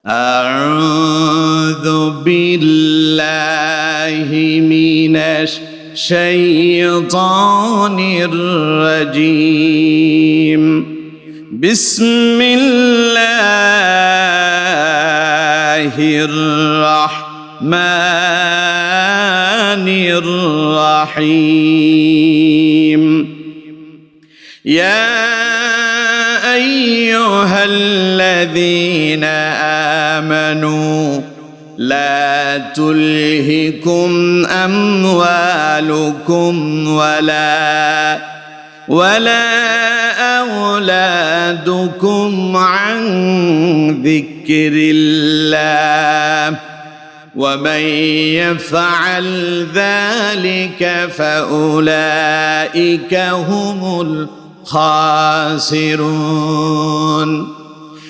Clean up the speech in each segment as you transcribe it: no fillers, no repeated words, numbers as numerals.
أعوذ بالله من الشيطان الرجيم بسم الله الرحمن الرحيم يا أيها الذين آمنوا لا تلهكم أموالكم ولا أولادكم عن ذكر الله ومن يفعل ذلك فأولئك هم الخاسرون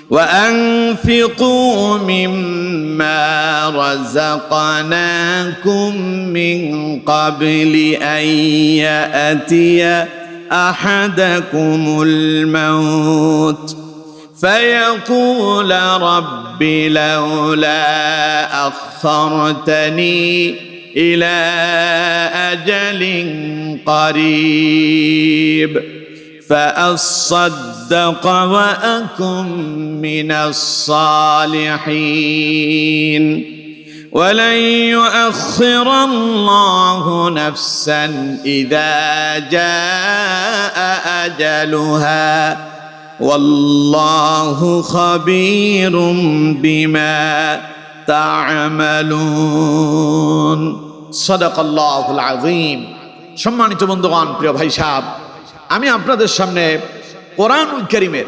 وأنفقوا مما رزقناكم من قبل أن يأتي أحدكم الموت فيقول رب لولا أخرتني إلى أجل قريب فأصدق وأكن من الصالحين ولن يؤخر الله نفسا إذا جاء أجلها والله خبير بما تعملون صدق الله العظيم সম্মানিত বন্ধুগণ, প্রিয় ভাই সাহেব, আমি আপনাদের সামনে কোরআনুল কারীমের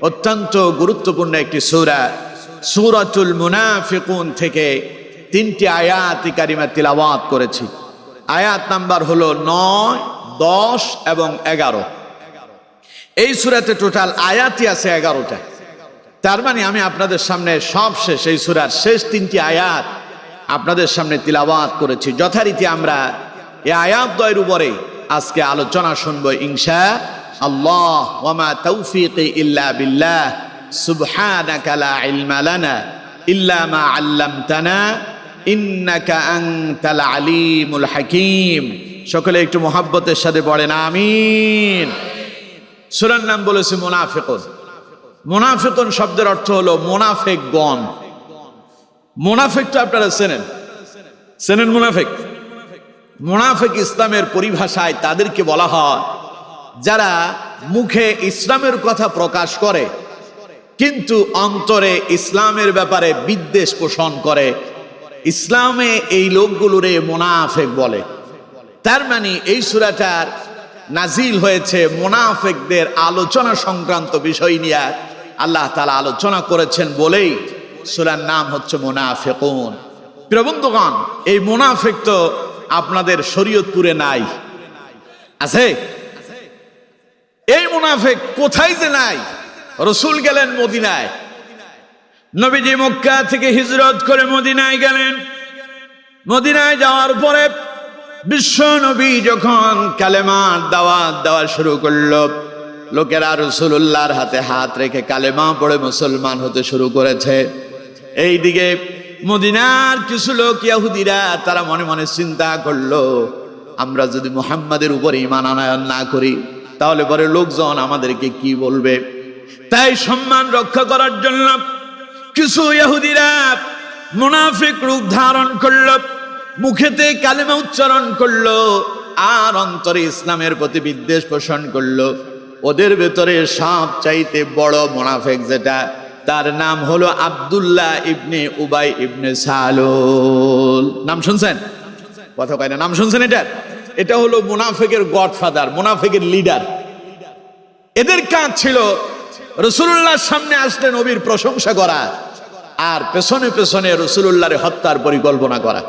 অত্যন্ত গুরুত্বপূর্ণ একটি সূরা সূরাতুল মুনাফিকুন থেকে 3টি আয়াত কারিমা তিলাওয়াত করেছি। আয়াত নাম্বার হলো 9, 10 এবং 11। এই সূরাতে টোটাল আয়াতই আছে 11টা। তার মানে আমি আপনাদের সামনে সবশেষ এই সূরার শেষ 3টি আয়াত আপনাদের সামনে তিলাওয়াত করেছি। যথারীতি আমরা এই আয়াতদ্বয়ের উপরে আজকে আলোচনা শুনবো ইনশাআল্লাহ। ওয়া মা তাওফীকি ইল্লা বিল্লাহ সুবহানাকা লা ইলমা লানা ইল্লা মা আল্লামতানা ইন্নাকা আনতাল আলিমুল হাকীম। সকলে একটু মুহাব্বতের সাথে পড়েন আমিন। সূরার নাম বলেছে মুনাফিকুন। মুনাফিকুন শব্দের অর্থ হলো মুনাফিকগণ। মুনাফিক তো আপনারা চেনেন মুনাফিক। মুনাফিক ইসলামের পরিভাষায় তাদেরকে বলা হয় যারা মুখে ইসলামের কথা প্রকাশ করে কিন্তু অন্তরে ইসলামের ব্যাপারে বিদ্বেষ পোষণ করে। ইসলামে এই লোকগুলোরে মুনাফিক বলে। তার মানে এই সূরাটার নাজিল হয়েছে মুনাফিকদের আলোচনা সংক্রান্ত বিষয় নিয়ে আল্লাহ তাআলা আলোচনা করেছেন বলেই সূরার নাম হচ্ছে মুনাফিকুন। প্রিয় বন্ধুগণ, এই মুনাফিক তো আপনাদের শরীয়তপুরে নাই, আছে? এই মুনাফিক কোথায় যে নাই? রাসূল গেলেন মদিনায়, নবীজি মক্কা থেকে হিজরত করে মদিনায় গেলেন। মদিনায় যাওয়ার পরে বিশ্ব নবী যখন কালেমার দাওয়াত দেওয়া শুরু করলো, লোকেরা রাসূলুল্লাহর হাতে হাত রেখে কালেমা পড়ে মুসলমান হতে শুরু করেছে। এইদিকে মদিনার কিছু লোক ইহুদিরা তারা মনে মনে চিন্তা করলো, আমরা যদি মুহাম্মাদের উপর ঈমান আনয়ন না করি তাহলে পরে লোকজন আমাদেরকে কি বলবে। তাই সম্মান রক্ষা করার জন্য কিছু ইহুদিরা মুনাফিক রূপ ধারণ করলো, মুখেতে কালেমা উচ্চারণ করলো আর অন্তরে ইসলামের প্রতি বিদ্বেষ পোষণ করলো। ওদের ভেতরে সবচাইতে বড় মুনাফিক যেটা, তার নাম হলো আব্দুল্লাহ ইবনে উবাই ইবনে সালুল। নাম শুনছেন? কথা কয় না, নাম শুনছেন? এটা হলো মুনাফিকের গডফাদার, মুনাফিকের লিডার। এদের কাজ ছিল রাসূলুল্লাহর সামনে আসলে নবীর প্রশংসা করা আর পেছনে পেছনে রাসূলুল্লাহর হত্যার পরিকল্পনা করা।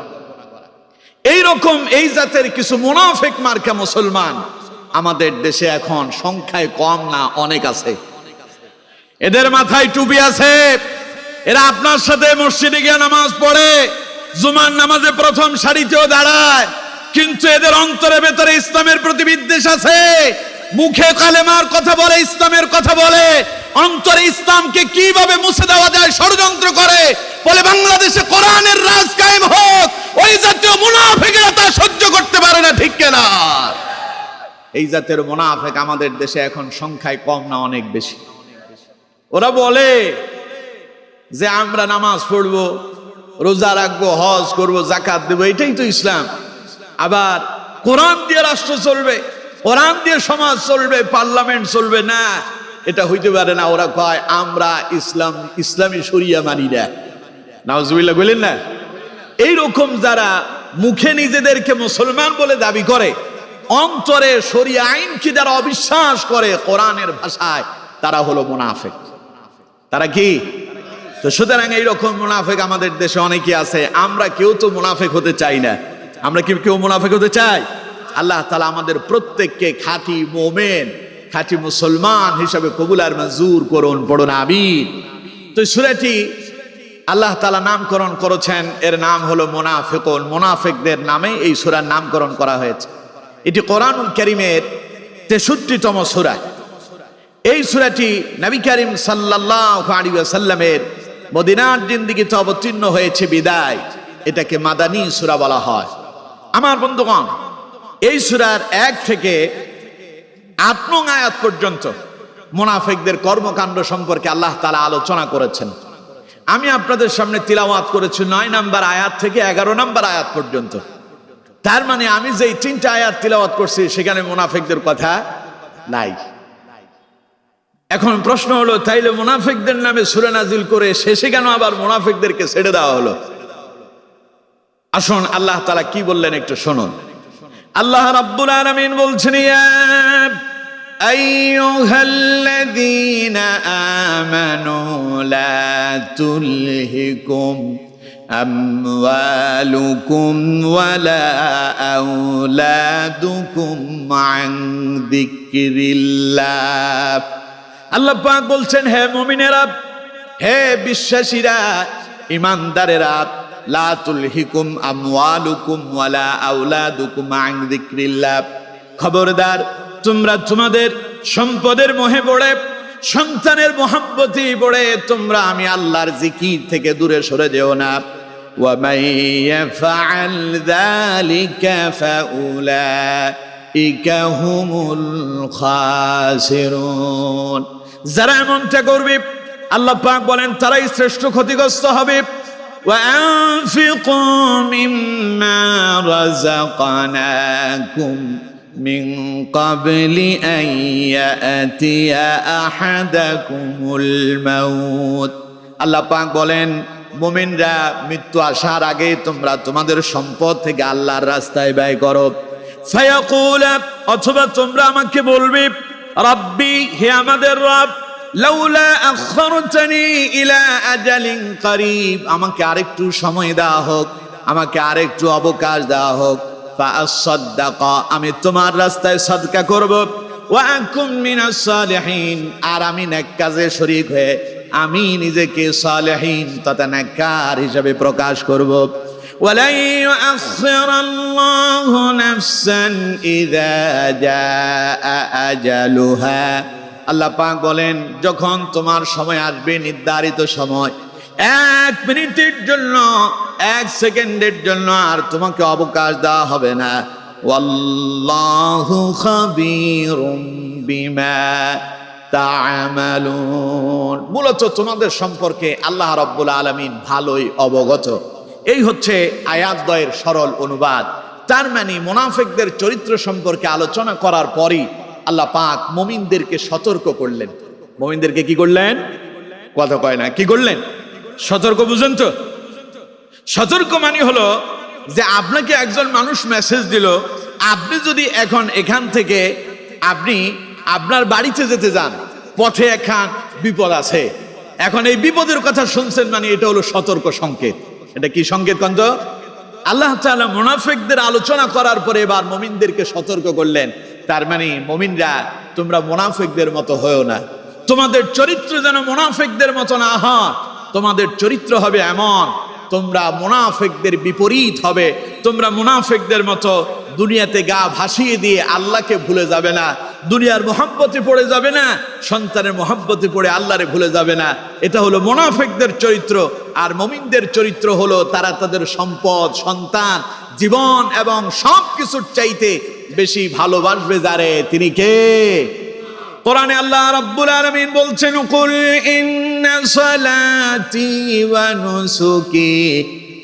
এই রকম এই জাতের কিছু মুনাফিক মার্কা মুসলমান আমাদের দেশে এখন সংখ্যায় কম না, অনেক আছে। এদের মাথায় টুপি আছে, এরা আপনার সাথে মসজিদে গিয়ে নামাজ পড়ে, জুমার নামাজে প্রথম সারিতেও দাঁড়ায়, কিন্তু এদের অন্তরের ভেতরে ইসলামের প্রতি বিদ্বেষ আছে। মুখে কালেমার কথা বলে, ইসলামের কথা বলে, অন্তরে ইসলামকে কিভাবে মুছে দেওয়া যায় ষড়যন্ত্র করে, বলে বাংলাদেশে কোরআনের রাজ কায়েম হোক, ওই জাতীয় মুনাফিকরা তা সহ্য করতে পারে না, ঠিক কিনা? এই জাতের মুনাফিক আমাদের দেশে এখন সংখ্যায় কম না অনেক বেশি। ওরা বলে যে আমরা নামাজ পড়বো, রোজা রাখবো, হজ করব, যাকাত দেব, এটাই তো ইসলাম। আবার কোরআন দিয়ে রাষ্ট্র চলবে, কোরআন দিয়ে সমাজ চলবে, পার্লামেন্ট চলবে না, এটা হইতে পারে না। ওরা কয় আমরা ইসলামী শরিয়া মানি না। নাউজুবিল্লাহ বলেন না। এইরকম যারা মুখে নিজেদেরকে মুসলমান বলে দাবি করে, অন্তরে শরিয়া আইনকে যারা অবিশ্বাস করে কোরআনের ভাষায়, তারা হলো মুনাফিক। তারা কি? তো সুতরাং এইরকম মুনাফিক আমাদের দেশে অনেকে আছে। আমরা কেউ তো মুনাফিক হতে চাই না। আমরা কি কেউ মুনাফিক হতে চাই? আল্লাহ তাআলা আমাদের প্রত্যেককে খাঁটি মুমিন, খাঁটি মুসলমান হিসাবে কবুল আর মঞ্জুর করুন, পড়ুন আমিন। তো সূরাটি আল্লাহ তাআলা নামকরণ করেছেন, এর নাম হলো মুনাফিকুন। মুনাফিকদের নামে এই সূরার নামকরণ করা হয়েছে। এটি কোরআনুল কারীমের 63তম সূরা। এই সূরাটি নবী করিম সাল্লাল্লাহু আলাইহি ওয়াসাল্লামের মদিনার জিন্দেগিতে অবতীর্ণ হয়েছে বিদায় এটাকে মাদানী সূরা বলা হয়। আমার বন্ধুগণ, এই সূরার 1 থেকে 8 নং আয়াত পর্যন্ত মুনাফিকদের কর্মকাণ্ড সম্পর্কে আল্লাহ তাআলা আলোচনা করেছেন। আমি আপনাদের সামনে তিলাওয়াত করেছি 9 নম্বর আয়াত থেকে 11 নম্বর আয়াত পর্যন্ত। তার মানে আমি যেই 3টা আয়াত তিলাওয়াত করছি সেখানে মুনাফিকদের কথা নাই। এখন প্রশ্ন হলো, তাইলে মুনাফিকদের নামে সূরা নাজিল করে শেষে কেন আবার মুনাফিকদেরকে ছেড়ে দেওয়া হলো? আসুন আল্লাহ তাআলা কি বললেন একটু শুনুন। আল্লাহ রাব্বুল আলামিন বলছেন, ইয়া আইয়ুহাল্লাযীনা আমানু লা তুলহিকুম আমওয়ালুকুম ওয়ালা আওলাদুকুম আন যিকরিল্লাহ। আল্লাহ পাক বলছেন, হে মুমিনেরা, হে বিশ্বাসীরা, ঈমানদারেরা, লা তুলহিকুম আমওয়ালুকুম ওয়ালা আওলাদুকুম আন যিকরিল্লাহ। খবরদার, তোমরা তোমাদের সম্পদের মোহে পড়ে, সন্তানের মহব্বতে পড়ে তোমরা আমি আল্লাহর জিকির থেকে দূরে সরে যেও না। ওয়া মান ইয়াফআল যালিকা ফাউলাইকা হুমুল খাসিরুন। যারা এমনটা করবে আল্লাহ পাক বলেন তারাই শ্রেষ্ঠ ক্ষতিগ্রস্ত হবে। ওয়া আনফিকু মিম্মা রাযাকনাকুম মিন ক্বাবলি আন ইয়াতিয়া আহাদাকুমুল মাউত। আল্লাহ পাক বলেন, মুমিনরা মৃত্যু আসার আগে তোমরা তোমাদের সম্পদ থেকে আল্লাহর রাস্তায় ব্যয় করো। ফায়াকুল, অথবা তোমরা আমাকে বলবে, রাব্বি, হে আমাদের রব, লাউলা আখরতনি ইলা আজালিন করিব, আমাকে আরেকটু সময় দেওয়া হোক, আমাকে আরেকটু অবকাশ দেওয়া হোক। ফাআসাদদাক, আমি তোমার রাস্তায় সাদকা করব। ওয়া আকুম মিনাস সালিহিন, আর আমি নেক কাজে শরীক হয়ে আমি নিজেকে সালেহিন তথা নেককার হিসেবে প্রকাশ করব। ওয়ালাই ইউআখিরুল্লাহু নাফসান ইযা জাআ আজালুহা। আল্লাহ পাক বলেন, যখন তোমার সময় আসবে, নির্ধারিত সময়, 1 মিনিটের জন্য, 1 সেকেন্ডের জন্য আর তোমাকে অবকাশ দেওয়া হবে না। ওয়াল্লাহু খাবীরুম বিমা তা'মালুন। মূলত তোমাদের সম্পর্কে আল্লাহ রাব্বুল আলামিন ভালোই অবগত। এই হচ্ছে আয়াত দ্বয়ের সরল অনুবাদ। তার মানে মুনাফিকদের চরিত্র সম্পর্কে আলোচনা করার পরই আল্লাহ পাক মুমিনদেরকে সতর্ক করলেন। মুমিনদেরকে কি করলেন? কথা কয় না, কি করলেন? সতর্ক। বুঝেন তো? সতর্ক মানে হলো যে আপনাকে একজন মানুষ মেসেজ দিল, আপনি যদি এখন এখান থেকে আপনি আপনার বাড়িতে যেতে যান, পথে একখান বিপদ আছে, এখন এই বিপদের কথা শুনছেন, মানে এটা হলো সতর্ক সংকেত। এটা কি সংকেত কন্ত? আল্লাহ তাআলা মুনাফিকদের আলোচনা করার পরে এবার মুমিনদেরকে সতর্ক করলেন। তার মানে মুমিনরা, তোমরা মুনাফিকদের মতো হয়ো না, তোমাদের চরিত্র যেন মুনাফিকদের মতো না হয়। তোমাদের চরিত্র হবে এমন, তোমরা মুনাফিকদের বিপরীত হবে, তোমরা মুনাফিকদের মতো দুনিয়াতে গা ভাসিয়ে দিয়ে আল্লাহকে ভুলে যাবে না, দুনিয়ার মহব্বতে পড়ে যাবে না, সন্তানের মহব্বতে পড়ে আল্লাহরে ভুলে যাবে না। এটা হলো মুনাফিকদের চরিত্র। আর মুমিনদের চরিত্র হলো তারা তাদের সম্পদ, সন্তান, জীবন এবং সব কিছুর চাইতে বেশি ভালোবাসবে যারে, তিনি কে? কোরআনে আল্লাহ রাব্বুল আলামিন বলছেন, কুল ইন্না সালাতি ওয়া নুসুকি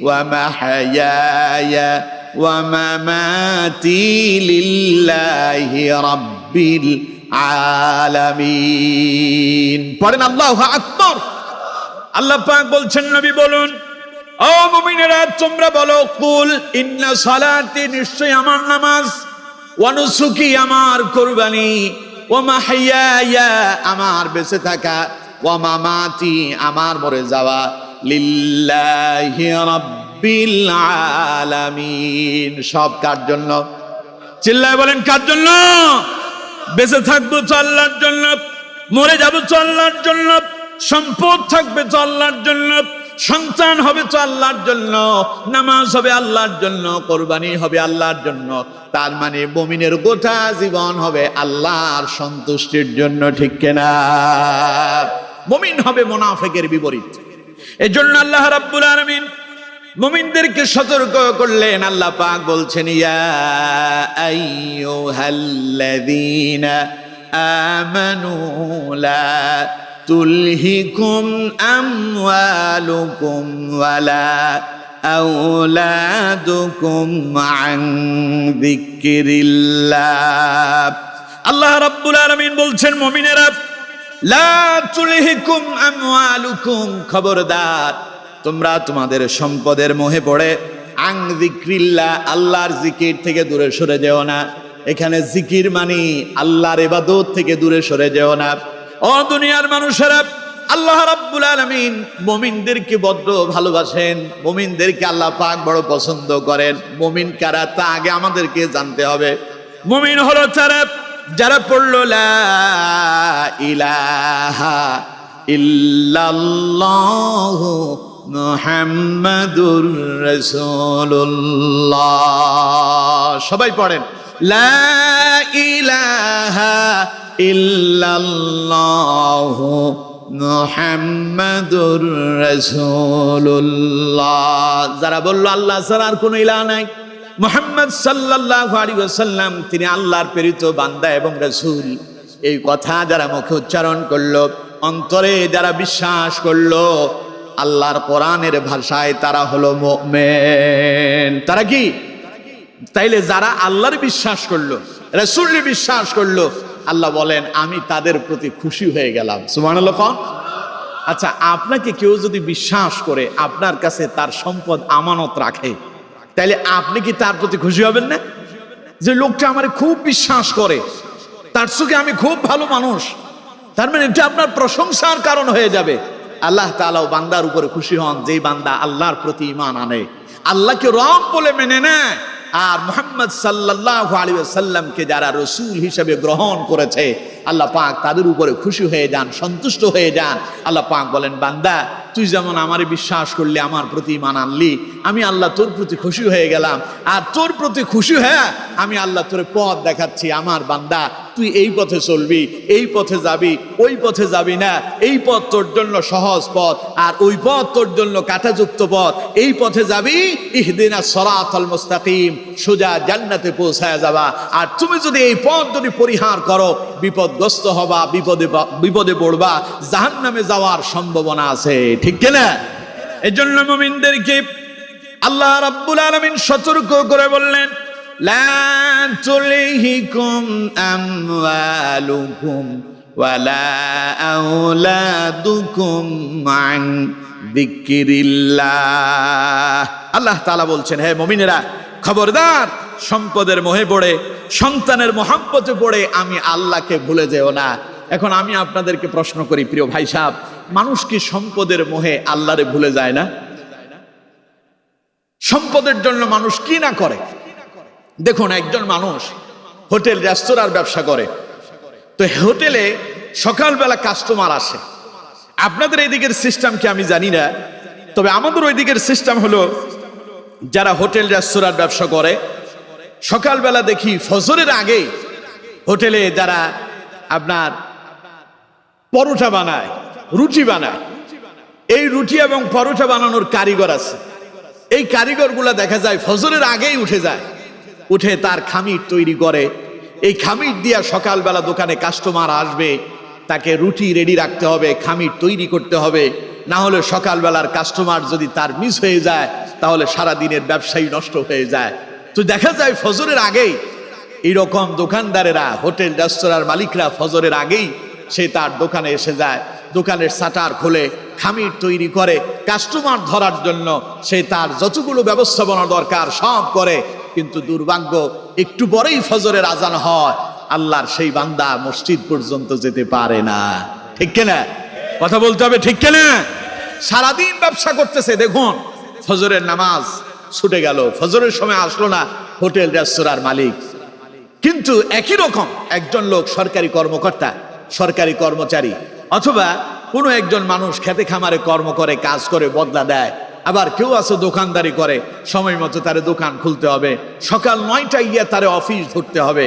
ওয়া মাহইয়ায়া ওয়া মামাতি লিল্লাহি রাব্বিল আলামিন। পড়েন আল্লাহু আকবার। আল্লাহ পাক বলছেন, নবী বলুন, ও মুমিনেরা তোমরা বলো, কুল ইন্না সালাতি, নিশ্চয় আমার নামাজ, ওয়া নুসুকি, আমার কুরবানি, ওয়া মাহইয়ায়া, আমার বেঁচে থাকা, ওয়া মামাতি, আমার মরে যাওয়া, লিল্লাহি রাব্বিল আলামিন, সব কার জন্য? চিল্লায় বলেন কার জন্য? বেঁচে থাকবো তো আল্লাহর জন্য, মরে যাবো তো আল্লাহর জন্য, সম্পদ থাকবে তো আল্লাহর জন্য, সন্তান হবে তো আল্লাহর জন্য, নামাজ হবে আল্লাহর জন্য, কোরবানি হবে আল্লাহর জন্য। তার মানে মুমিনের গোটা জীবন হবে আল্লাহর সন্তুষ্টির জন্য, ঠিক কিনা? মুমিন হবে মুনাফিকের বিপরীত। এজন্য আল্লাহ রাব্বুল আলামিন মুমিনদেরকে সতর্ক করলেন। আল্লাহ পাক বলছেন, ইয়া আইয়ুহাল্লাযীনা আমানু লা তুলহিকুম আমওয়ালুকুম ওয়ালা আওলাদুকুম আন যিকরিল্লাহ। আল্লাহ রাব্বুল আলামিন বলছেন, মুমিনেরা, লা তুলহিকুম আমওয়ালুকুম, খবরদার তোমরা তোমাদের সম্পদের মোহে পড়ে আন যিকরিল্লাহ, আল্লাহর জিকির থেকে দূরে সরে যেও না। এখানে জিকির মানে আল্লাহর ইবাদত থেকে দূরে সরে যেও না। ও দুনিয়ার মানুষেরা, আল্লাহ রাব্বুল আলামিন মুমিনদেরকে বড্ড ভালোবাসেন, মুমিনদেরকে আল্লাহ পাক বড় পছন্দ করেন। মুমিন কারা তা আগে আমাদেরকে জানতে হবে। মুমিন হলো তারা যারা পড়লো লা ইলাহা ইল্লাল্লাহু মুহাম্মাদুর রাসূলুল্লাহ। সবাই পড়েন, লা ইলাহা ইল্লাল্লাহু মুহাম্মাদুর রাসূলুল্লাহ। যারা বলল আল্লাহ ছাড়া আর কোনো ইলাহ নাই, মুহাম্মদ সাল্লাল্লাহু আলাইহি ওয়াসাল্লাম তিনি আল্লাহর প্রেরিত বান্দা এবং রাসূল, এই কথা যারা মুখে উচ্চারণ করলো, অন্তরে যারা বিশ্বাস করলো, আল্লাহর কোরআনের ভাষায় তারা হলো মুমিন। তারা কি? তাইলে যারা আল্লাহর বিশ্বাস করলো, রাসূলের বিশ্বাস করলো, আল্লাহ বলেন আমি তাদের প্রতি খুশি হয়ে গেলাম। সুবহানাল্লাহ। আচ্ছা, আপনাকে কেউ যদি বিশ্বাস করে আপনার কাছে তার সম্পদ আমানত রাখে, তাইলে আপনি কি তার প্রতি খুশি হবেন না? যে লোকটা আমার খুব বিশ্বাস করে, তার চোখে আমি খুব ভালো মানুষ, তার মানে এটা আপনার প্রশংসার কারণ হয়ে যাবে। আল্লাহ তাআলাও বান্দার উপরে খুশি হন যেই বান্দা আল্লাহর প্রতি ঈমান আনে, আল্লাহকে রব বলে মেনে নেয়, আর মুহাম্মদ সাল্লাল্লাহু আলাইহি ওয়াসাল্লামকে যারা রাসূল হিসেবে গ্রহণ করেছে, আল্লাহ পাক তাদের উপরে খুশি হয়ে যান, সন্তুষ্ট হয়ে যান। আল্লাহ পাক বলেন, বান্দা তুই যেমন আমারে বিশ্বাস করলি, আমার প্রতি ঈমান আনলি, আমি আল্লাহ তোর প্রতি খুশি হয়ে গেলাম। আর তোর প্রতি খুশি হয়ে আমি আল্লাহ তোর পথ দেখাচ্ছি। আমার বান্দা তুই এই পথে চলবি, এই পথে যাবি, ওই পথে যাবি না। এই পথ তোর জন্য সহজ পথ, আর ওই পথ তোর জন্য কাঁটাযুক্ত পথ। এই পথে যাবি, ইহদিনাস সিরাতাল মুস্তাকিম, সোজা জান্নাতে পৌঁছায় যাবা। আর তুমি যদি এই পথ যদি পরিহার করো, বিপদগ্রস্ত হবা, বিপদে পড়বা, জাহান্নামে যাওয়ার সম্ভাবনা আছে, ঠিক কিনা? এজন্য মুমিনদেরকে আল্লাহ রাব্বুল আলামিন সতর্ক করে বললেন, লা তুলহিকুম আমওয়ালুকুম ওয়ালা আওলাদুকুম আন যিকরিল্লাহ। আল্লাহ তাআলা বলছেন, হে মুমিনেরা, খবরদার সম্পদের মোহে পড়ে, সন্তানের মহব্বতে পড়ে আমি আল্লাহকে ভুলে যেও না। এখন আমি আপনাদেরকে প্রশ্ন করি, প্রিয় ভাই সাহেব, মানুষ কি সম্পদের মোহে আল্লাহরে ভুলে যায় না? সম্পদের জন্য মানুষ কি না করে। দেখুন, একজন মানুষ হোটেল রেস্তোরাঁর ব্যবসা করে, তো হোটেলে সকালবেলা কাস্টমার আসে। আপনাদের এই দিকের সিস্টেম কি আমি জানি না, তবে আমাদের ওই দিকের সিস্টেম হলো, যারা হোটেল রেস্তোরাঁর ব্যবসা করে সকালবেলা দেখি ফজরের আগে হোটেলে যারা আপনার পরোটা বানায়, রুটি বানায়, এই রুটি এবং পরোটা বানানোর কারিগর আছে। এই কারিগরগুলা দেখা যায় ফজরের আগেই উঠে যায়, উঠে তার খামির তৈরি করে। এই খামির দিয়া সকালবেলা দোকানে কাস্টমার আসবে, তাকে রুটি রেডি রাখতে হবে, খামির তৈরি করতে হবে, না হলে সকালবেলার কাস্টমার যদি তার মিস হয়ে যায় তাহলে সারা দিনের ব্যবসায়ী নষ্ট হয়ে যায়। তো দেখা যায় ফজরের আগেই এইরকম দোকানদারেরা, হোটেল রেস্তোরাঁর মালিকরা ফজরের আগেই সে তার দোকানে এসে যায়, দোকানের শাটার খোলে, খামির তৈরি করে, কাস্টমার ধরার জন্য সে তার যতগুলো ব্যবস্থাপনা দরকার সব করে। কিন্তু দুর্ভাগ্য, একটু পরেই ফজরের আজান হয়, আল্লাহর সেই বান্দা মসজিদ পর্যন্ত যেতে পারে না। ঠিক কিনা? কথা বলতে হবে, ঠিক কিনা? সারাদিন ব্যবসা করতেছে, দেখুন ফজরের নামাজ ছুটে গেল, ফজরের সময় আসলো না হোটেল রেস্তোরাঁর মালিক। কিন্তু একই রকম একজন লোক সরকারি কর্মকর্তা, সরকারি কর্মচারী, অথবা কোনো একজন মানুষ খেতে খামারে কর্ম করে, কাজ করে, বদলা দেয়। আবার কেউ আছে দোকানদারি করে, সময় মতো তারে দোকান খুলতে হবে, সকাল 9টায় গিয়ে তারে অফিস ধরতে হবে।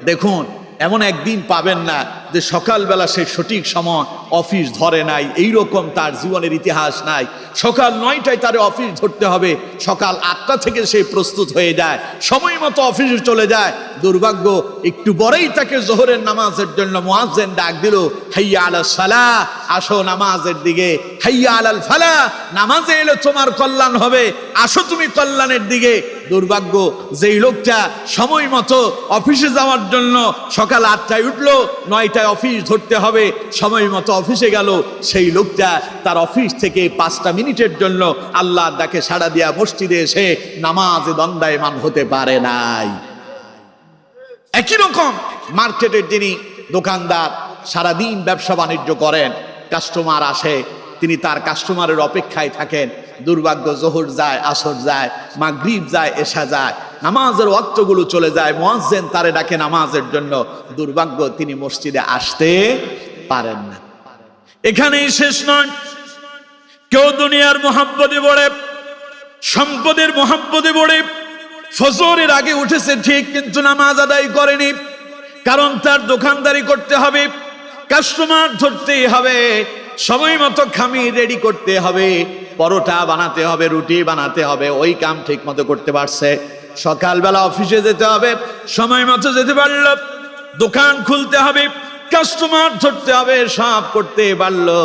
দেখুন এমন একদিন পাবেন না যে সকালবেলা সে সঠিক সময় অফিস ধরে নাই, এইরকম তার জীবনের ইতিহাস নাই। সকাল 9টায় তারে অফিস ধরতে হবে, সকাল 8টা থেকে সে প্রস্তুত হয়ে যায়, সময় মতো অফিসে চলে যায়। দুর্ভাগ্য, একটু পরেই তাকে জোহরের নামাজের জন্য মুয়াজ্জিন ডাক দিল, হাইয়া আলাস সালাহ, আসো নামাজের দিকে, হাইয়া আলাল ফালাহ, নামাজে এলে তোমার কল্যাণ হবে, আসো তুমি কল্যাণের দিকে। দুর্ভাগ্য, যেই লোকটা সময় মতো অফিসে যাওয়ার জন্য সকাল 8টায় উঠলো, 9টায় অফিস ধরতে হবে, সময় মতো অফিসে গেল, সেই লোকটা তার অফিস থেকে 5টা মিনিটের জন্য আল্লাহর ডাকে সাড়া দিয়া মসজিদে এসে নামাজে দণ্ডায়মান হতে পারে নাই। একই রকম মার্কেটের যিনি দোকানদার, সারাদিন ব্যবসা বাণিজ্য করেন, কাস্টমার আসে, তিনি তার কাস্টমারের অপেক্ষায় থাকেন। দুর্ভাগ্য, জোহর যায়, আসর যায়, মাগরিব যায়, এশা যায়, নামাজের ওয়াক্তগুলো চলে যায়, মুয়াজ্জিন তারে ডাকে নামাজের জন্য। দুর্ভাগ্য, তিনি মসজিদে আসতে পারেন না। এখানেই শেষ নয়, কেউ দুনিয়ার মোহাব্বতে পড়ে, সম্পদের মোহাব্বতে পড়ে ফজরের আগে উঠেছে ঠিক, কিন্তু নামাজ আদায় করেনি। কারণ তার দোকানদারি করতে হবে, কাস্টমার ধরতেই হবে, সময় মতো খামির রেডি করতে হবে, পরোটা বানাতে হবে, রুটি বানাতে হবে, ওই কাম ঠিক মতো করতে পারছে। সকালবেলা অফিসে যেতে হবে, সময় মতো যেতে পারলো, দোকান খুলতে হবে, কাস্টমার ধরতে হবে, সব করতে পারলো।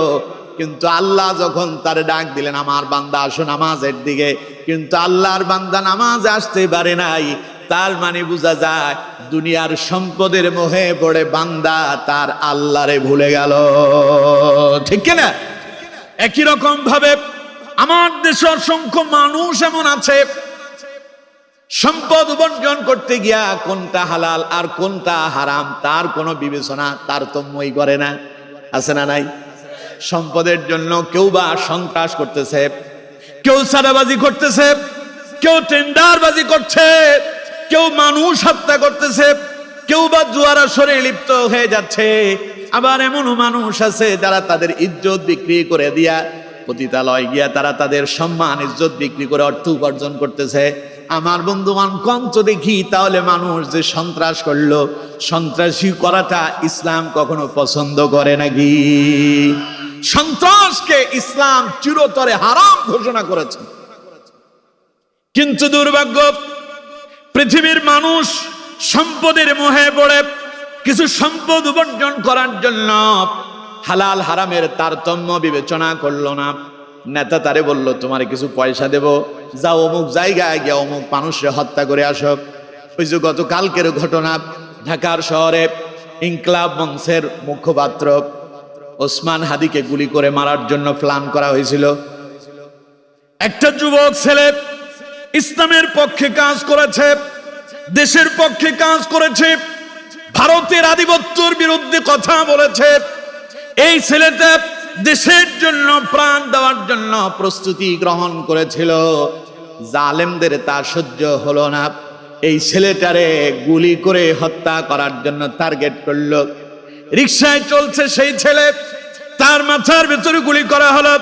কিন্তু আল্লাহ যখন তার ডাক দিলেন, আমার বান্দা আসো নামাজের দিকে, কিন্তু আল্লাহর বান্দা নামাজ আসতে পারে নাই। তার মানে বোঝা যায় দুনিয়ার সম্পদের মোহে পড়ে বান্দা তার আল্লাহরে ভুলে গেল। ঠিক কিনা? একই রকম ভাবে আমার দেশে অসংখ্য মানুষ এমন আছে, সম্পদ উপার্জন করতে গিয়া কোনটা হালাল আর কোনটা হারাম তার কোনো বিবেচনা, তারতম্যই করে না। আছে না নাই? সম্পদের জন্য কেউ বা সন্ত্রাস করতেছে, কেউ সাদাবাজি করতেছে, কেউ টেন্ডারবাজি করছে, কেউ মানুষ হত্যা করতেছে, কেউ বা জুয়ার আসরে লিপ্ত হয়ে যাচ্ছে। আবার এমনও মানুষ আছে যারা তাদের ইজ্জত বিক্রি করে দিয়া পতিতালয় গিয়া তারা তাদের সম্মান ইজ্জত বিক্রি করে অর্থ উপার্জন করতেছে। আমার বন্ধুগণ, কম তো দেখি তাহলে মানুষ যে সন্ত্রাস করলো, সন্ত্রাসী করাটা ইসলাম কখনো পছন্দ করে নাকি? সন্ত্রাসকে ইসলাম চিরতরে হারাম ঘোষণা করেছে। কিন্তু দুর্ভাগ্য, পৃথিবীর মানুষ সম্পদের মোহে পড়ে কিছু সম্পদ উপার্জন করার জন্য হালাল হারামের তারতম্য বিবেচনা করলো না। নেতা তারে বলল, তোমার কিছু পয়সা দেব, যাও অমুক জায়গায় গিয়ে অমুক মানুষকে হত্যা করে আসো। ওই যে গতকালকের ঘটনা, ঢাকার শহরে ইনকলাব মঞ্চের মুখপাত্র ওসমান হাদিকে গুলি করে মারার জন্য প্ল্যান করা হয়েছিল। একটা যুবক ছেলে ইসলামের পক্ষে কাজ করেছে, দেশের পক্ষে কাজ করেছে, ভারতের আধিপত্যের বিরুদ্ধে কথা বলেছে। এই ছেলেটা দেশের জন্য প্রাণ দেওয়ার জন্য প্রস্তুতি গ্রহণ করেছিল। জালেমদের তা সহ্য হলো না, এই ছেলেটারে গুলি করে হত্যা করার জন্য টার্গেট করলো। রিকশায় চলছে সেই ছেলে, তার মাথার ভেতরে গুলি করা হলো।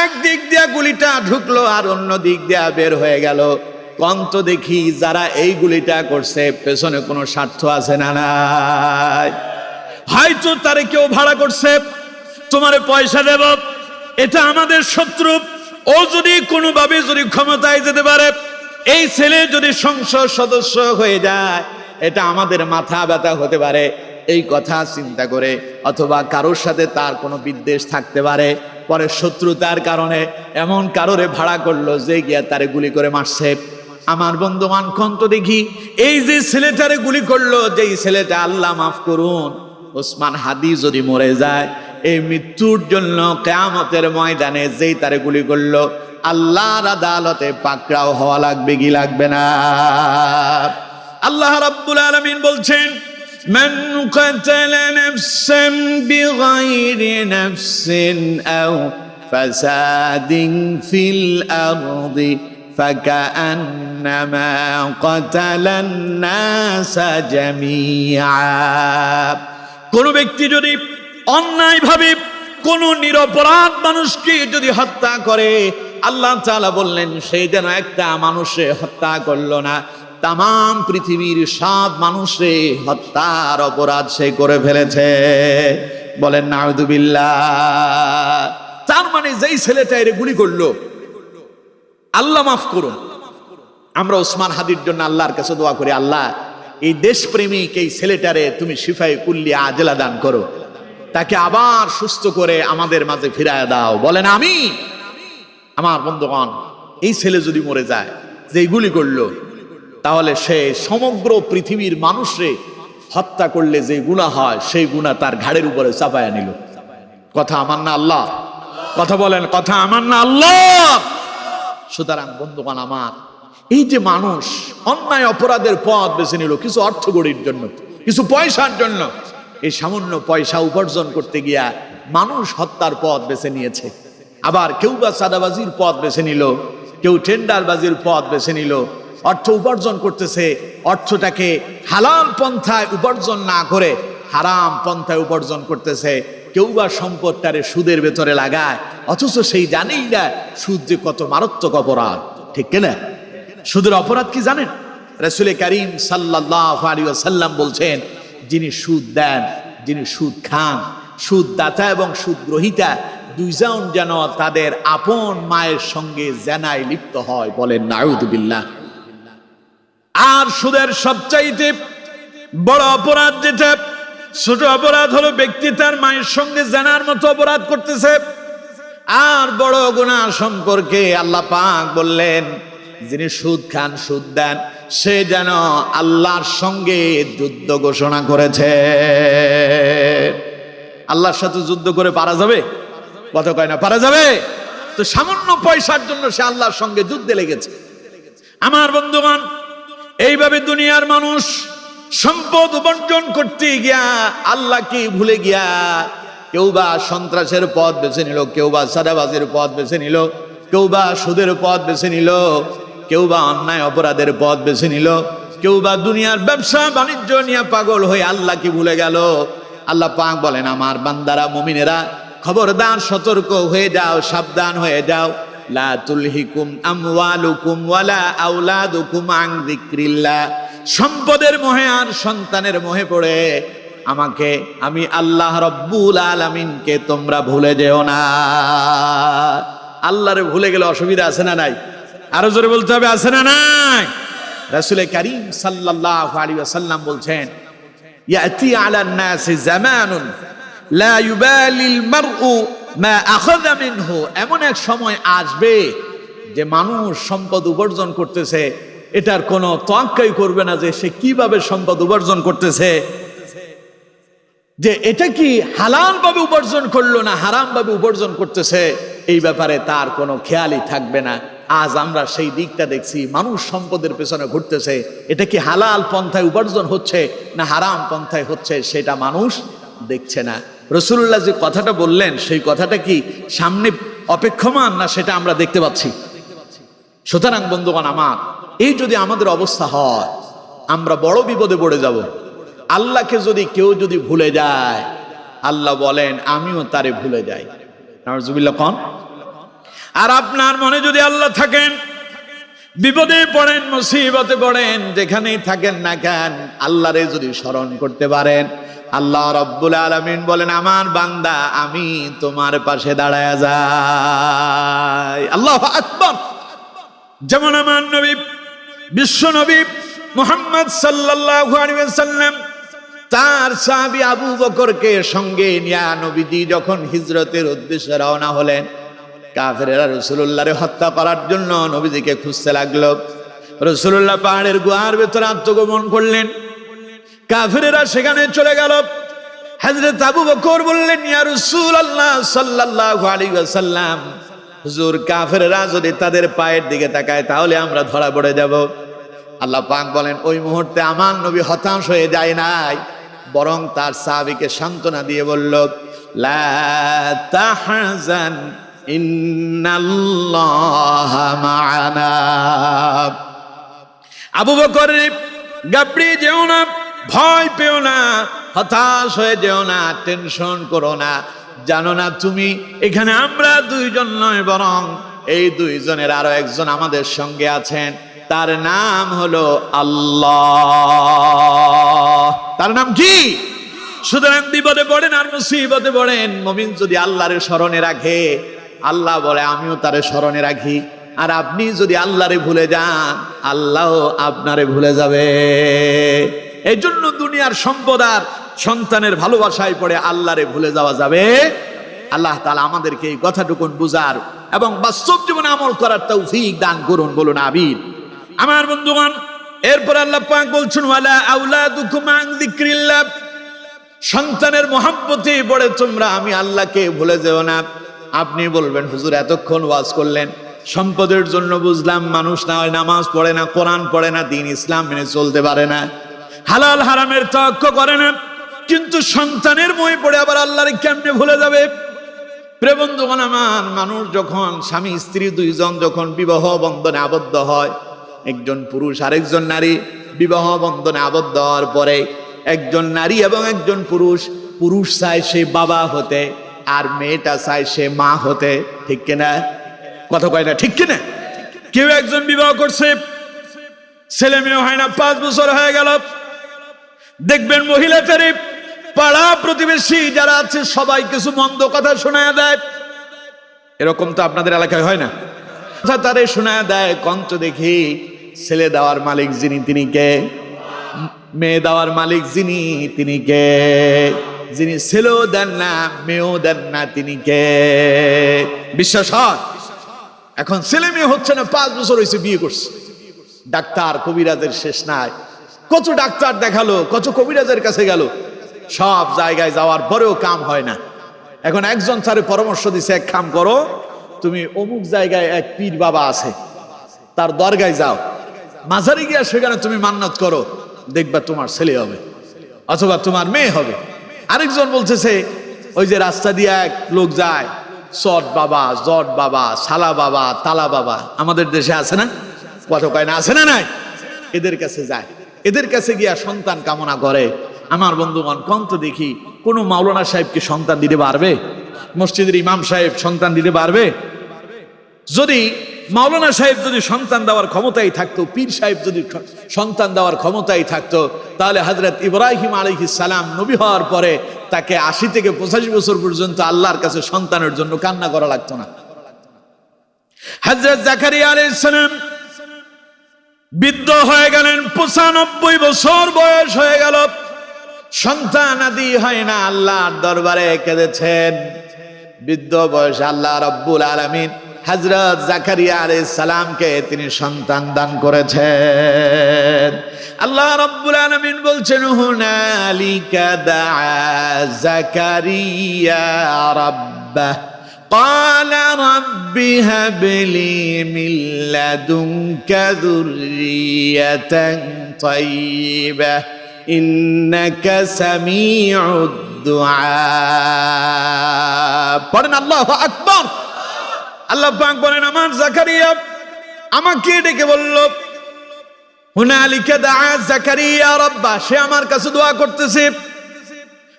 এক দিক দিয়া গুলিটা ঢুকলো আর অন্য দিক দিয়া বের হয়ে গেল। কন্ত দেখি যারা এই গুলিটা করছে পেছনে কোনো স্বার্থ আছে না নাই? হয়তো তারে কেউ ভাড়া করছে, তোমারে পয়সা দেব, এটা আমাদের শত্রু, ও যদি কোনোভাবে যদি ক্ষমতায় যেতে পারে, এই ছেলে যদি সংসদ সদস্য হয়ে যায়, এটা আমাদের মাথা ব্যথা হতে পারে, এই কথা চিন্তা করে, অথবা কারোর সাথে তার কোনো বিদ্বেষ থাকতে পারে, পরে শত্রুতার কারণে এমন কারোরে ভাড়া করলো যে গিয়া তারে গুলি করে মারছে। আমার বন্ধুমান কন্ত দেখি এই যে ছেলেটারে গুলি করলো, যেই ছেলেটা আল্লাহ মাফ করুন ওসমান হাদি যদি মরে যায়, এই মৃত্যুর জন্য কিয়ামতের ময়দানে যেই তারে গুলি করলো আল্লাহর আদালতে পাকড়াও হওয়া লাগবে কি লাগবে না? আল্লাহ রাব্বুল আলামিন বলছেন, মান কাতালা নাফসান বিগাইরি নাফসিন আও ফাসাদিন ফিল আরদি ফাকান্নামা কাতালান নাসা জামিআ। কোন ব্যক্তি যদি অন্যায়ভাবে কোন নিরপরাধ মানুষকে যদি হত্যা করে, আল্লাহ তাআলা বললেন সেই যেন একটা মানুষে হত্যা করলো না, তাম পৃথিবীর সব মানুষে হত্যার অপরাধ সে করে ফেলেছে। বলেন নাউযুবিল্লাহ। তার মানে যেই ছেলেটা এর গুলি করলো আল্লাহ মাফ করুন। আমরা ওসমান হাদির জন্য আল্লাহর কাছে দোয়া করি, আল্লাহ এই দেশপ্রেমিক এই ছেলেটারে তুমি শিফায়ে কুল্লিয়া আজলা দান করো, তাকে আবার সুস্থ করে আমাদের মাঝে ফিরায় দাও। বলেন আমিন। আমার বন্ধুগণ, এই ছেলে যদি মরে যায় যে গুলি করলো, তাহলে সে সমগ্র পৃথিবীর মানুষে হত্যা করলে যে গুনাহ হয় সেই গুনাহ তার ঘাড়ের উপরে চাপায়া নিল। কথা আমার না আল্লাহ? কথা বলেন, কথা আমার না আল্লাহ? সুতরাং বন্ধুগণ আমার, এই যে মানুষ অন্যায় অপরাধের পথ বেছে নিল কিছু অর্থ গড়ির জন্য, কিছু পয়সার জন্য, এই সামান্য পয়সা উপার্জন করতে গিয়া মানুষ হত্যার পথ বেছে নিয়েছে। আবার কেউ বা চাঁদাবাজির পথ বেছে নিল, কেউ টেন্ডারবাজির পথ বেছে নিল, অর্থ উপার্জন করতেছে, অর্থটাকে হালাল পন্থায় উপার্জন না করে হারাম পন্থায় উপার্জন করতেছে। কেউ বা সম্পদটারে সুদের ভেতরে লাগায়, অথচ সেই জানেই না সুদ যে কত মারাত্মক অপরাধ। ঠিক কিনা? সুদের অপরাধ কি জানেন? রাসূল কারীম সাল্লাল্লাহু আলাইহি ওয়াসাল্লাম বলছেন, যিনি সুদ দেন, যিনি সুদ খান, সুদ দাতা এবং সুদ গ্রহীতা দুইজন যেন তাদের আপন মায়ের সঙ্গে জেনায় লিপ্ত হয়। বলেন নাউযুবিল্লাহ। আর সুদের সবচাইতে বড় অপরাধ যেটা, ছোট অপরাধ হলো ব্যক্তি তার মায়ের সঙ্গে জেনার মতো অপরাধ করতেছে। আর বড় গুনাহ সম্পর্কে আল্লাহ পাক বললেন, যিনি সুদ খান, সুদ দেন, সে যেন আল্লাহর সঙ্গে যুদ্ধ ঘোষণা করেছে। আল্লাহর সাথে যুদ্ধ করে পারা যাবে? কথা কয় না, পারা যাবে? তো সামান্য পয়সার জন্য সে আল্লাহর সঙ্গে যুদ্ধে লেগেছে। আমার বন্ধুগণ, এইভাবে দুনিয়ার মানুষ সম্পদ উপার্জন করতে গিয়া আল্লাহকে ভুলে গিয়া কেউ বা সন্ত্রাসের পথ বেছে নিল, কেউ বা চাঁদাবাজির পথ বেছে নিল, কেউ বা সুদের পথ বেছে নিল, কেউ বা অন্যায় অপরাধের পথ বেছে নিল, কেউ বা দুনিয়ার ব্যবসা বাণিজ্য নিয়ে পাগল হয়ে আল্লাহকে ভুলে গেল। আল্লাহ পাক বলেন, আমার বান্দারা, মুমিনেরা, খবরদার, সতর্ক হয়ে যাও, সাবধান হয়ে যাও। লা তুলহিকুম আমওয়ালুকুম ওয়ালা আওলাদুকুম আন যিকরিল্লাহ। সম্পদের মোহে আর সন্তানের মোহে পড়ে আমি আল্লাহ রব্বুল আলামিনকে তোমরা ভুলে যেও না। আল্লাহরে ভুলে গেলে অসুবিধা আছে না নাই? আরো জোরে বলতে হবে, আছে না নাই? রাসূল কারীম সাল্লাল্লাহু আলাইহি ওয়াসাল্লাম বলছেন, ইয়াতি আলান নাসি জামানুন লা ইউবালিল মারউ মা আখাযা মিনহু। এমন এক সময় আসবে যে মানুষ সম্পদ উপার্জন করতেছে, এটার কোনো তোয়াক্কাই করবে না যে সে কিভাবে সম্পদ উপার্জন করতেছে, যে এটা কি হালাল ভাবে উপার্জন করলো না হারাম ভাবে উপার্জন করতেছে, এই ব্যাপারে তার কোনো খেয়ালই থাকবে না। আজ আমরা সেই দিকটা দেখছি, মানুষ সম্পদের পেছনে ঘুরতেছে, এটা কি হালাল পন্থায় উপার্জন হচ্ছে না হারাম পন্থায় হচ্ছে, সেটা মানুষ দেখছে না। রাসূলুল্লাহ যে কথাটা বললেন সেই কথাটা কি সামনে অপেক্ষমান না সেটা আমরা দেখতে পাচ্ছি। সুতরাং বন্ধুগণ আমার, এই যদি আমাদের অবস্থা হয়, আমরা বড় বিপদে পড়ে যাব। আল্লাহকে কেউ যদি ভুলে যায়, আল্লাহ বলেন আমিও তারে ভুলে যাই। নাউযুবিল্লাহ। কোন আর আপনার মনে যদি আল্লাহ থাকেন, বিপদে পড়েন, মুসিবতে পড়েন, যেখানেই থাকেন না কেন, আল্লাহরে যদি স্মরণ করতে পারেন, আল্লাহ রাব্বুল আলামিন বলেন আমার বান্দা আমি তোমার পাশে দাঁড়ায়া যাই। আল্লাহু আকবার। যেমন আমার নবী বিশ্ব নবী মুহাম্মদ সাল্লাল্লাহু আলাইহি ওয়াসাল্লাম তার সাহাবী আবু বকরকে সঙ্গে নিয়ে নবীজি যখন হিজরতের উদ্দেশ্যে রওনা হলেন, কাফেরেরা রাসূলুল্লাহরে হত্যা করার জন্য নবীজিকে খুঁজতে লাগলো। রাসূলুল্লাহ পাহাড়ের গুহার ভেতরে আত্মগোপন করলেন, কাফেরেরা সেখানে চলে গেল। হযরত আবু বকর বললেন, ইয়া রাসূলুল্লাহ সাল্লাল্লাহু আলাইহি ওয়াসাল্লাম, হুজুর কাফেরেরা যদি তাদের পায়ের দিকে তাকায় তাহলে আমরা ধরা পড়ে যাব। আল্লাহ পাক বলেন, ওই মুহূর্তে আমার নবী হতাশ হয়ে যায় নাই, বরং তার সাহাবীকে সান্ত্বনা দিয়ে বলল, লা তাহজান ইন্নাল্লাহা মা'ানা। আবু বকর ঘাবড়িয়ে যেও না, ভয় পেও না, হতাশ হয়ে যেও না, টেনশন করো না। জানো না তুমি এখানে আমরা দুইজন নয়, বরং এই দুইজনের আরো একজন আমাদের সঙ্গে আছেন, তার নাম হলো আল্লাহ। তার নাম কি? সুতরাং বিপদে পড়েন আর মুসিবতে পড়েন, মুমিন যদি আল্লাহরে স্মরণে রাখে, আল্লাহ বলে আমিও তারে স্মরণে রাখি। আর আপনি যদি আল্লাহরে ভুলে যান, আল্লাহ আপনারে ভুলে যাবে। এই জন্য দুনিয়ার সম্পদ আর সন্তানের ভালোবাসায় পড়ে আল্লাহরে ভুলে যাওয়া যাবে। আল্লাহ তাআলা আমাদেরকে এই কথাটুকুন বুঝার এবং বাস্তব জীবনে আমল করার তৌফিক দান করুন, বলুন আমিন। আমার বন্ধুগণ, এরপর আল্লাহ পাক বলছেন, ওয়ালা আওলাদুকুম আন যিকরিল্লাহ, সন্তানের মহব্বতে পড়ে তোমরা আমি আল্লাহকে ভুলে যেও না। আপনি বলবেন, হুজুর এতক্ষণ ওয়াজ করলেন, সম্পদের জন্য বুঝলাম মানুষ না হয় নামাজ পড়ে না, কোরআন পড়ে না, দ্বীন ইসলাম মেনে চলতে পারে না, হালাল হারামের তাওয়াক্কুল করে না, কিন্তু সন্তানের মোহে পড়ে আবার আল্লাহরে কেমনে ভুলে যাবে? প্রিয় বন্ধুগণ আমার, মানুষ যখন স্বামী স্ত্রী দুইজন যখন বিবাহ বন্ধনে আবদ্ধ হয়, একজন পুরুষ আরেকজন নারী বিবাহ বন্ধনে আবদ্ধ হওয়ার পরে একজন নারী এবং একজন পুরুষ, পুরুষ চায় সে বাবা হতে আর মেয়েটা চায় সে মা হতে, ঠিক কিনা? কথা কয় না, ঠিক কিনা? কেউ একজন বিবাহ করছে, ছেলে মেয়ে হয় না, 5 বছর হয়ে গেল, দেখবেন মহিলাটারে পাড়া প্রতিবেশী যারা আছে সবাই কিছু মন্দ কথা শোনায় দেয়। এরকম তো আপনাদের এলাকায় হয় না? কথা তারে শোনায় দেয়, কঞ্চ দেখি ছেলে দেওয়ার মালিক যিনি তিনি কে? মেয়ে দেওয়ার মালিক যিনি তিনি কে? যিনি ছেলেও দেন না মেয়েও দেন না তিনি কে? বিশ্বাস হয়? এখন ছেলে মেয়ে হচ্ছে না, 5 বছর হয়েছে বিয়ে করছে, ডাক্তার কবিরাজের শেষ নাই, কত ডাক্তার দেখালো, কত কবিরাজের কাছে গেল, সব জায়গায় যাওয়ার পরেও কাম হয় না। এখন একজন স্যারে পরামর্শ দিছে, এক কাম করো, তুমি অমুক জায়গায় এক পীর বাবা আছে, তার দরগায় যাও, মাজারে গিয়া সেখানে তুমি মান্নাত করো, দেখবা তোমার ছেলে হবে অথবা তোমার মেয়ে হবে। আরেকজন বলতেছে, ওই যে রাস্তা দিয়ে এক লোক যায়, চট বাবা, জট বাবা, সালা বাবা, তালা বাবা, আমাদের দেশে আছে না? কত কয় না, আছে না নাই? এদের কাছে যায়, এদের কাছে গিয়া সন্তান কামনা করে। আমার বন্ধুগণ, কন্ত দেখি কোন মাওলানা সাহেবকে সন্তান দিতে পারবে? মসজিদের ইমাম সাহেব সন্তান দিতে পারবে? যদি মাওলানা সাহেব যদি সন্তান দেওয়ার ক্ষমতাই থাকতো, পীর সাহেব যদি সন্তান দেওয়ার ক্ষমতাই থাকতো, তাহলে হযরত ইব্রাহিম আলাইহিস সালাম নবী হওয়ার পরে তাকে 80 থেকে 85 বছর পর্যন্ত আল্লাহর কাছে সন্তানের জন্য কান্না করা লাগতো না। হযরত জাকারিয়া আলাইহিস সালাম বৃদ্ধ হয়ে গেলেন, 95 বছর বয়স হয়ে গেল, সন্তান আদি হয় না, আল্লাহর দরবারে কেঁদেছেন। বৃদ্ধ বয়স আল্লাহ রাব্বুল আলামিন হযরত জাকারিয়া আলাইহিস সালামকে তিনি সন্তান দান করেছেন। আল্লাহ রাব্বুল আলামিন বলছেন, হুনালিকা দাআ জাকারিয়া রাব্বাহ ক্বালা রাব্বি হাবলি মিন লাদুনকা যুররিয়াতান তাইয়্যিবাহ ইন্নাকা সামিউদ দুআ। পড়েন আল্লাহু আকবার। আল্লাহ পাক বলেন, আমার জাকারিয়া আমাকে ডেকে বলল, হুনালিকা দাআ জাকারিয়া রাব্বা, সে আমার কাছে দোয়া করতেছে,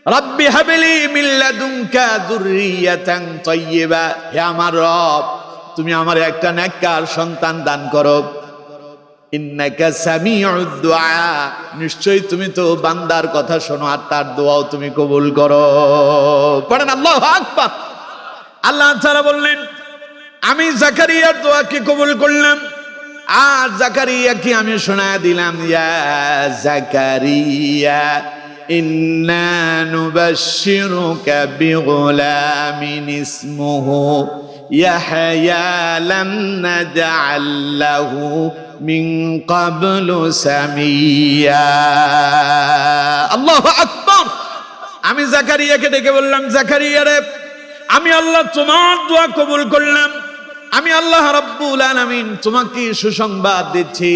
রাব্বি হাবলি মিন লাদুনকা যুররিয়াতান তাইয়্যিবা, হে আমার রব তুমি আমার একটা নেককার সন্তান দান করো। ইন্নাকা সামিউদ দুআ, নিশ্চয়ই তুমি তো বান্দার কথা শোনো আর তার দোয়াও তুমি কবুল করো। পড়েন আল্লাহু আকবার। আল্লাহ তাআলা বললেন, আমি জাকারিয়ার দোয়াকে কবুল করলাম আর জাকারিয়াকে আমি শোনায় দিলাম, ইয়া জাকারিয়া ইন্না নুবাশশিরুকা বিগুলামিন ইসমুহু ইয়াহইয়া লাম নাজআল লাহু মিন ক্বাবলু সামিয়া। আল্লাহু আকবার। আমি জাকারিয়াকে ডেকে বললাম, জাকারিয়া রে, আমি আল্লাহ তোমার দোয়া কবুল করলাম। আমি আল্লাহ রাব্বুল আলামিন তোমাকে সুসংবাদ দিচ্ছি,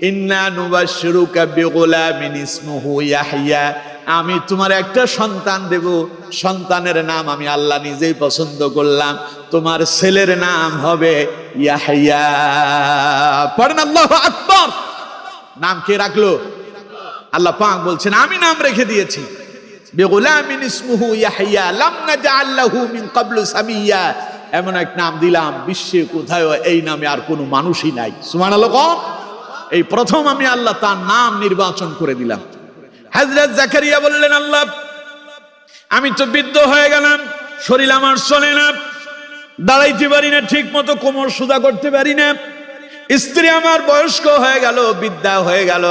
ইন্না নুবাশশিরুকা বিগুলামিন ইসমুহু ইয়াহইয়া, আমি তোমার একটা সন্তান দেব। সন্তানের নাম আমি আল্লাহ নিজেই পছন্দ করলাম, তোমার ছেলের নাম হবে ইয়াহইয়া। পড়েন আল্লাহু আকবার। নাম কে রাখলো? আল্লাহ পাক বলছেন, আমি নাম রেখে দিয়েছি, বিগুলামিন ইসমুহু ইয়াহইয়া লাম নাজআল লাহু মিন ক্বাবলু সামিয়া। এমন এক নাম দিলাম, বিশ্বে কোথাও এই নামে আর কোনো মানুষই নাই। সুবহানাল্লাহ। এই প্রথম আমি আল্লাহ তার নাম নির্বাচন করে দিলাম। হযরত জাকারিয়া বললেন, আল্লাহ আমি তো বৃদ্ধ হয়ে গেলাম, শরীর আমার চলে না, দাঁড়াইতে পারি না ঠিক মতো, কোমর সোজা করতে পারি না, স্ত্রী আমার বয়স্ক হয়ে গেল, বৃদ্ধা হয়ে গেল,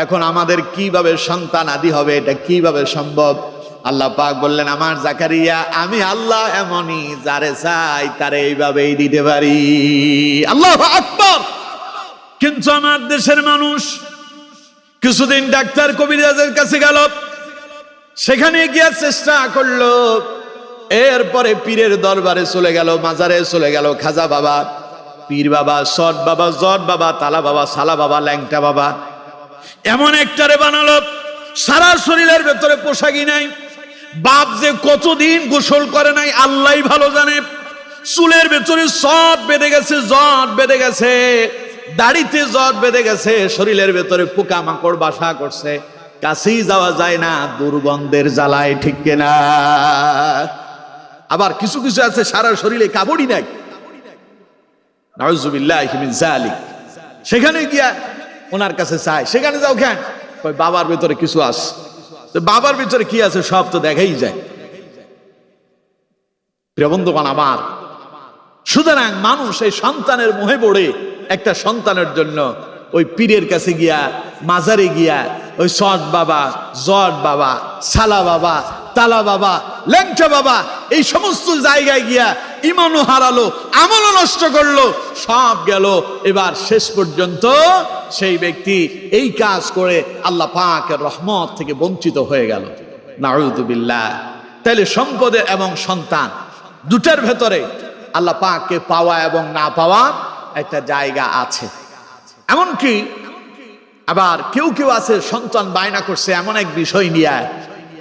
এখন আমাদের কিভাবে সন্তান আদি হবে, এটা কিভাবে সম্ভব? আল্লাহ পাক বললেন, আমার জাকারিয়া আমি আল্লাহ এমনই, যারে চাই তারে এইভাবেই দিতে পারি। আল্লাহু আকবার। কিন্তু আমার দেশের মানুষ কিছুদিন ডাক্তার কবিরাজের কাছে গেল, সেখানে গিয়ে চেষ্টা করলো, এরপরে পীরের দরবারে চলে গেল, মাজারে চলে গেল, খাজা বাবা, পীর বাবা, সট বাবা, জট বাবা, তালা বাবা, সালা বাবা, ল্যাংটা বাবা, এমন একটারে বানালো সারা শরীরের ভেতরে পোশাকই নাই। বাপ যে কতদিন গোসল করে নাই আল্লাহই ভালো জানে। চুলের ভেতরে সট বেঁধে গেছে, জট বেঁধে গেছে, দাড়িতে জট বেঁধে গেছে, শরীরের ভেতরে পোকা মাকড় বাসা করছে, কাছেই যাওয়া যায় না দুর্গন্ধের জ্বালায়, ঠিক কিনা? আবার কিছু কিছু আছে সারা শরীরে কাপড়ই নাই, নাউযুবিল্লাহি মিন যালিক। সেখানে গিয়া ওনার কাছে চাই, সেখানে যাও কেন? কই বাবার ভিতরে কিছু আছে। তো বাবার ভিতরে কি আছে সব তো দেখাই যায়। প্রিয় বন্ধুগণ আমার, সুতরাং মানুষ এই সন্তানের মোহে পড়ে একটা সন্তানের জন্য ওই পীরের কাছে গিয়া, মাজারে গিয়া, ওই সট বাবা, জট বাবা, সালা বাবা, তালা বাবা, ল্যাংচা বাবা, এই সমস্ত জায়গায় গিয়া ইমানও হারালো, আমলও নষ্ট করলো, সব গেল। এবার শেষ পর্যন্ত সেই ব্যক্তি এই কাজ করে আল্লাহ পাকের রহমত থেকে বঞ্চিত হয়ে গেল। নাউযুবিল্লাহ। তাহলে সম্পদে এবং সন্তান দুটার ভেতরে আল্লাহ পাককে পাওয়া এবং না পাওয়া একটা জায়গা আছে। এমনকি আবার কেউ কেউ আছে সন্তান বায়না করছে এমন এক বিষয় নিয়ে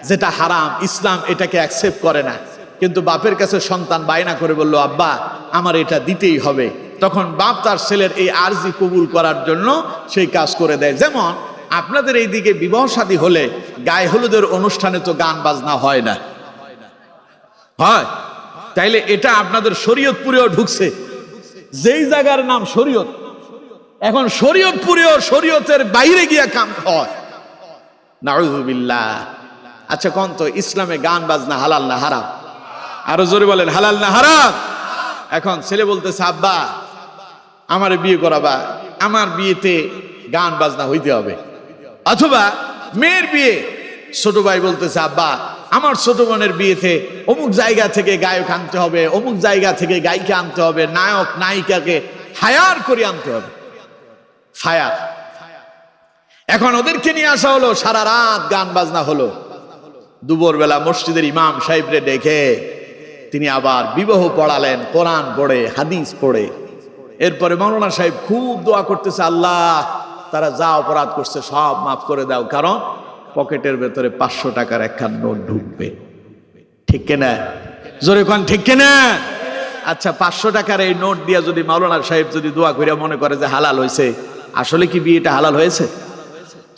যেটা হারাম, ইসলাম এটাকে অ্যাকসেপ্ট করে না, কিন্তু বাপের কাছে সন্তান বায়না করে বলল, আব্বা আমার এটা দিতেই হবে, তখন বাপ তার ছেলের এই আরজি কবুল করার জন্য সেই কাজ করে দেয়। যেমন আপনাদের এইদিকে বিবাহ শাদী হলে গায়ে হলুদের অনুষ্ঠানে তো গান বাজনা হয় না, হয়? তাইলে এটা আপনাদের শরীয়তপুরেও ঢুকছে, যেই জায়গার নাম শরীয়ত, এখন শরীয়তপুরেও শরীয়তের বাইরে গিয়া কাম হয়। নাউযুবিল্লাহ। আচ্ছা কোন তো ইসলামে গান বাজনা হালাল না হারাম? আরো জোরে বলেন, হালাল না হারাম? এখন ছেলে বলতেছে, আব্বা আমারে বিয়ে করাবা, আমার বিয়েতে গান বাজনা হইতে হবে। অথবা মেয়ের বিয়ে, ছোট ভাই বলতেছে, আব্বা আমার ছোট বোনের বিয়েতে অমুক জায়গা থেকে গায়ক আনতে হবে, অমুক জায়গা থেকে গায়িকা আনতে হবে, নায়ক নায়িকাকে হায়ার করে আনতে হবে, ফায়ার। এখন ওদেরকে নিয়ে আসা হলো, সারা রাত গান বাজনা হলো। দুপুর বেলা মসজিদের ইমাম সাহেবরে ডেকে তিনি আবার বিবাহ পড়ালেন, কোরআন পড়ে, হাদিস পড়ে। এরপরে মাওলানা সাহেব খুব দোয়া করতেছে, আল্লাহ তারা যা অপরাধ করছে সব মাফ করে দাও, কারণ পকেটের ভেতরে 500 টাকার একখান নোট ঢুকবে। ঠিক কিনা? জোরে কোন ঠিক কিনা? আচ্ছা 500 টাকার এই নোট দিয়া যদি মাওলানা সাহেব যদি দোয়া করে মনে করে যে হালাল হয়েছে, আসলে কি বিয়েটা হালাল হয়েছে?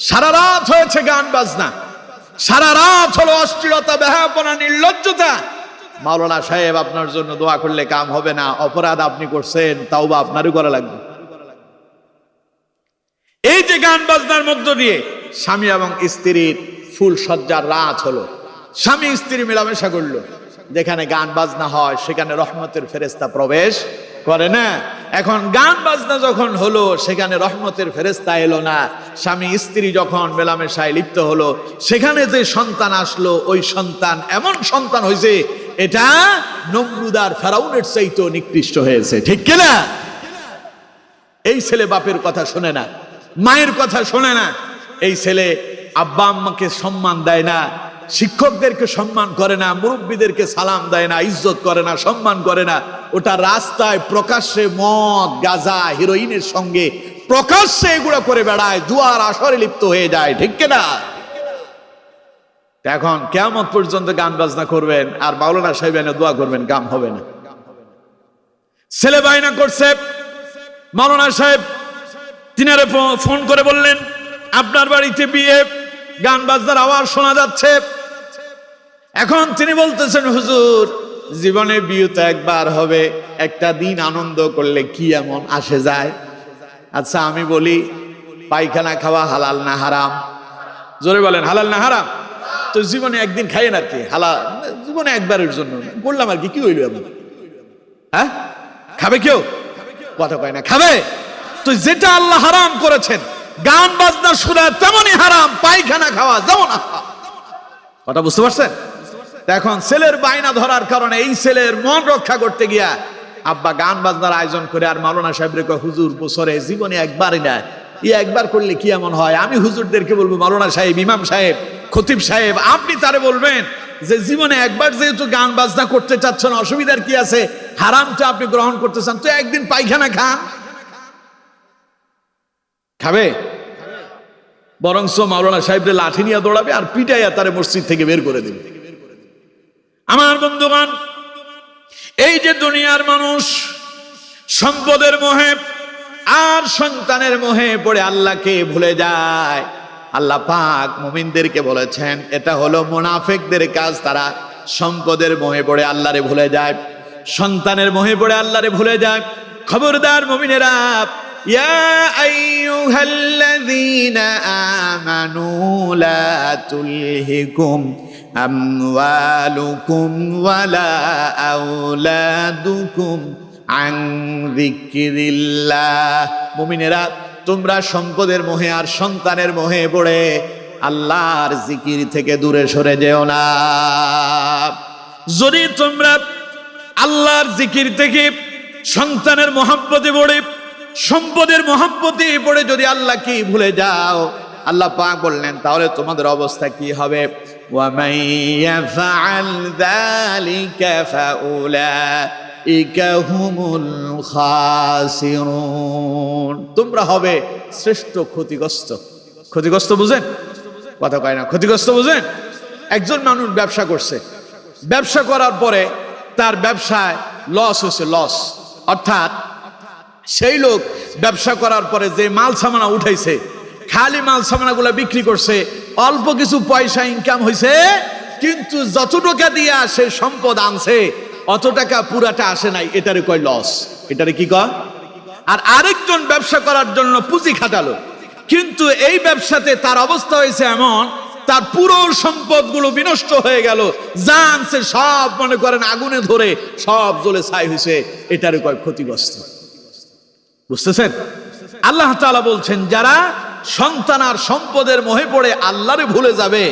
সারা রাত হয়েছে গান বাজনা, সারা রাত হলো অশ্লীলতা, বেহায়াপনা, নির্লজ্জতা। মাওলানা সাহেব আপনার জন্য দোয়া করলে কাম হবে না, অপরাধ আপনি করছেন, তাওবা আপনারই করা লাগবে। এই যে গান বাজনার মধ্য দিয়ে স্বামী এবং স্ত্রীর ফুল সজ্জার রাত হলো, স্বামী স্ত্রী মেলামেশা করলো, যেখানে গান বাজনা হয় সেখানে রহমতের ফেরেশতা প্রবেশ করে না। এখন গান বাজনা যখন হলো সেখানে রহমতের ফেরেশতা এলো না। স্বামী স্ত্রী যখন মেলামেশায় লিপ্ত হলো, সেখানে যে সন্তান আসলো, ওই সন্তান এমন সন্তান হয়েছে, এটা নমরুদার ফেরাউনের চাইতেও নিকৃষ্ট হয়েছে, ঠিক কিনা? এই ছেলে বাপের কথা শোনে না, মায়ের কথা শোনে না। এই ছেলে আব্বা আম্মাকে সম্মান দেয় না, শিক্ষকদেরকে সম্মান করে না, মুরব্বীদেরকে সালাম দেয় না, ইজ্জত করে না, সম্মান করে না। ওটা রাস্তায় প্রকাশ্যে মদ, গাঁজা, হিরোইনের সঙ্গে প্রকাশ্যে এগুলো করে বেড়ায়, জুয়ার আসরে লিপ্ত হয়ে যায়, ঠিক কিনা? এখন কিয়ামত পর্যন্ত গান বাজনা করবেন আর মাওলানা সাহেব এনে দোয়া করবেন, কাম হবে না। ছেলে বায়না করছে, মাওলানা সাহেব তিনারে ফোন করে বললেন আপনার বাড়িতে বিয়ে, গান বাজনার আওয়াজ শোনা যাচ্ছে। এখন তিনি বলতেছেন হুজুর, জীবনে বিয়ে তো একবার হবে, একটা দিন আনন্দ করলে কি এমন আসে যায়? আচ্ছা আমি বলি, পায়খানা খাওয়া হালাল না হারাম? জোরে বলেন, হালাল না হারাম? তো জীবনে একদিন খাইয়েন আর কি, হালাল জীবনে একবারের জন্য বললাম আর কি, কি হইল এমন? হ্যাঁ, খাবে কেউ? কথা কয় না, খাবে? তো যেটা আল্লাহ হারাম করেছেন, গান বাজনা শোনা তেমনই হারাম, পায়খানা খাওয়া যেমন হারাম। কথা বুঝতে পারছেন? এখন ছেলের বায়না ধরার কারণে এই ছেলের মন রক্ষা করতে গিয়া আব্বা গান বাজনার আয়োজন করে, আর মাওলানা সাহেব রে কয় হুজুর বছরে জীবনে একবারই না, একবার করলে কি এমন হয়? আমি হুজুরদেরকে বলবো, মাওলানা সাহেব, ইমাম সাহেব, খতিব সাহেব, আপনি তারে বলবেন যে জীবনে একবার যেহেতু গান বাজনা করতে চাচ্ছেন, অসুবিধার কি আছে? হারামটা আপনি গ্রহণ করতে চান, তো একদিন পায়খানা খান। খাবে? বরংস মাওলানা সাহেবরে লাঠি নিয়ে দৌড়াবে আর পিটাইয়া তারে মসজিদ থেকে বের করে দেবে। আমার বন্ধুগণ, এই যে দুনিয়ার মানুষ সম্পদের মোহে আর সন্তানের মোহে পড়ে আল্লাহকে ভুলে যায়, আল্লাহ পাক মুমিনদেরকে বলেছেন এটা হলো মুনাফিকদের কাজ। তারা সম্পদের মোহে পড়ে আল্লাহরে ভুলে যায়, সন্তানের মোহে পড়ে আল্লাহরে ভুলে যায়। খবরদার মুমিনেরা, ইয়া আইয়ুহাল্লাযীনা আমানু লা তুলহিকুম আমওয়ালুকুম ওয়ালা আওলাদুকুম আন যিকরিল্লাহ। মুমিনেরা, তোমরা সম্পদের মোহে আর সন্তানের মোহে পড়ে আল্লাহর জিকির থেকে দূরে সরে যেও না। যদি তোমরা আল্লাহর জিকির থেকে সন্তানের মহব্বতে পড়ে, সম্পদের মহব্বতে পড়ে যদি আল্লাহকে ভুলে যাও, আল্লাহ পাক বললেন তাহলে তোমাদের অবস্থা কি হবে? ওয়া মান ইয়াফআল যালিকা ফাউলাইকা হুমুল খাসিরুন। তোমরা হবে শ্রেষ্ঠ ক্ষতিগ্রস্ত। ক্ষতিগ্রস্ত বুঝেন? কথা কয় না, ক্ষতিগ্রস্ত বুঝেন? একজন মানুষ ব্যবসা করছে, ব্যবসা করার পরে তার ব্যবসায় লস হয়েছে, লস অর্থাৎ সেই লোক ব্যবসা করার পরে যে মাল সামানা উঠাইছে, খালি মাল সামানাগুলো বিক্রি করছে, অল্প কিছু পয়সা ইনকাম হয়েছে, কিন্তু যত টাকা দিয়া সে সম্পদ আনছে অত টাকা পুরাটা আসে নাই, এটারে কয় লস। এটারে কি কয়? আর আরেকজন ব্যবসা করার জন্য পুঁজি খাটালো, কিন্তু এই ব্যবসাতে তার অবস্থা হয়েছে এমন, তার পুরো সম্পদগুলো বিনষ্ট হয়ে গেল, যা আনছে সব মনে করেন আগুনে ধরে সব জ্বলে ছাই হয়েছে, এটারে কয় ক্ষতিগ্রস্ত। বুঝতেছেন? আল্লাহ তাআলা বলছেন যারা সন্তান আর সম্পদের মোহে পড়ে আল্লাহরে ভুলে যাবে,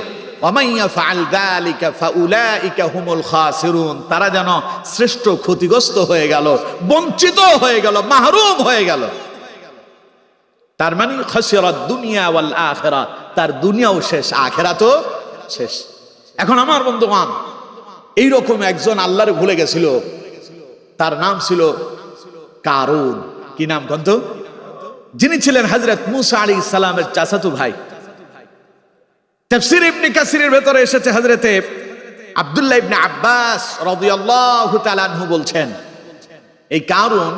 তারা যেন শ্রেষ্ঠ ক্ষতিগ্রস্ত হয়ে গেল, বঞ্চিত হয়ে গেল, মাহরুম হয়ে গেল। তার মানে খাসিরাত দুনিয়া ওয়াল আখিরাত, তার দুনিয়াও শেষ, আখিরাতও শেষ। এখন আমার বন্ধুগণ, এইরকম একজন আল্লাহরে ভুলে গেছিল, তার নাম ছিল কারুন। কি নাম কন্ত? যিনি ছিলেন হযরত মুসা আলাইহিস সালামের চাচাতো ভাই। তাফসীর ইবনে কাসিরের ভেতরে এসেছে, হযরতে আব্দুল্লাহ ইবনে আব্বাস রাদিয়াল্লাহু তাআলা আনহু বলছেন, এই কারুন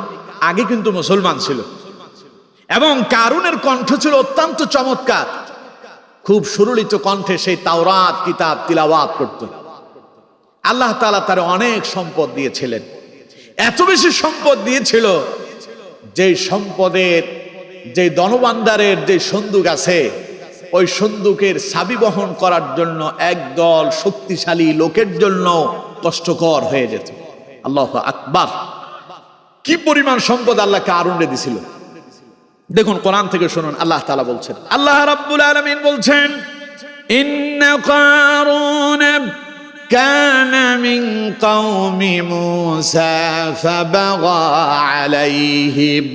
আগে কিন্তু মুসলমান ছিল এবং কারুনের কণ্ঠ ছিল অত্যন্ত চমৎকার, খুব সুললিত কণ্ঠে সেই তাওরাত কিতাব তিলাওয়াত করত। আল্লাহ তাআলা তার অনেক সম্পদ দিয়েছিলেন, এত বেশি সম্পদ দিয়েছিল যে সম্পদের যে ধনভাণ্ডারের যে সন্দুক আছে, ওই সন্দুকের চাবি বহন করার জন্য একদল শক্তিশালী লোকের জন্য কষ্টকর হয়ে যেত। আল্লাহু আকবার! কি পরিমাণ সম্পদ আল্লাহ কারুনরে দিছিল দেখুন, কোরআন থেকে শুনুন। আল্লাহ তাআলা বলছেন, আল্লাহ রাব্বুল আলামিন বলছেন, ইন্না কারুন কানা মিন কওমি মূসা ফাবাগা আলাইহিম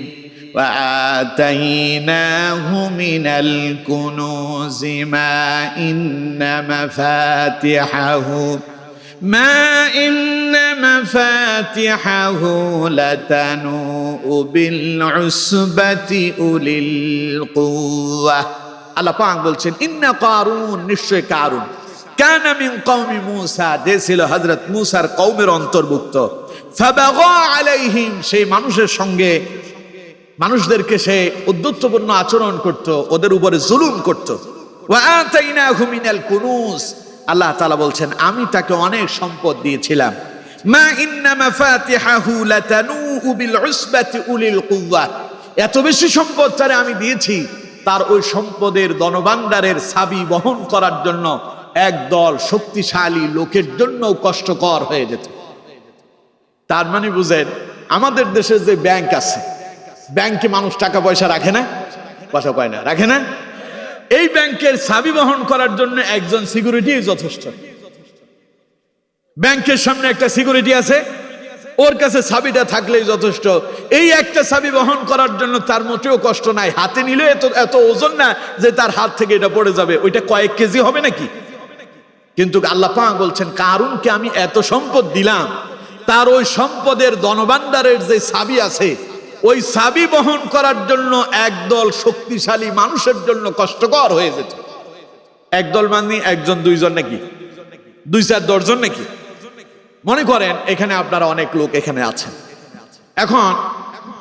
وآتيناه من الكنوز ما إن مفاتحه لتنوء بالعصبة أولي القوة। আল্লাহ পাক বলছেন, ইন্না কারুন, নিশ্চয় কারুন, কানা মিন কওমি মূসা, যে ছিল হযরত মূসার কওমের অন্তর্ভুক্ত, ফাবাগা আলাইহিম, সেই মানুষের সঙ্গে মানুষদেরকে সে উদ্ধত্যপূর্ণ আচরণ করত, ওদের উপরে জুলুম করত। ওয়া আতাইনাহু মিনাল কুনুজ, আল্লাহ তাআলা বলছেন, আমি তাকে অনেক সম্পদ দিয়েছিলাম। মা ইন্না মাফাতিহাহু লাতানূউ বিল উসবাতি উলিল কুওয়া, এত বেশি সম্পদ তারে আমি দিয়েছি, তার ওই সম্পদের ধনভাণ্ডারের চাবি বহন করার জন্য একদল শক্তিশালী লোকের জন্য কষ্টকর হয়ে যেত। তার মানে বুঝেন, আমাদের দেশে যে ব্যাংক আছে, ব্যাংকে মানুষ টাকা পয়সা রাখে না, পয়সা পায় না, রাখে না। এই ব্যাংকের চাবি বহন করার জন্য একজন সিকিউরিটি যথেষ্ট। ব্যাংকের সামনে একটা সিকিউরিটি আছে, ওর কাছে চাবিটা থাকলেই যথেষ্ট। এই একটা চাবি বহন করার জন্য তার মোটেও কষ্ট নাই, হাতে নিলে এত ওজন না যে তার হাত থেকে এটা পড়ে যাবে, ওইটা কয়েক কেজি হবে নাকি। কিন্তু আল্লাহ পাক বলছেন, কারুনকে আমি এত সম্পদ দিলাম, তার ওই সম্পদের ধনভাণ্ডারের যে চাবি আছে, ওই চাবি বহন করার জন্য একদল শক্তিশালী মানুষের জন্য কষ্টকর হয়ে যেত। একদল মানে একজন দুইজন নাকি, দুই চার দশজন নাকি। মনে করেন এখানে আপনারা অনেক লোক এখানে আছেন, এখন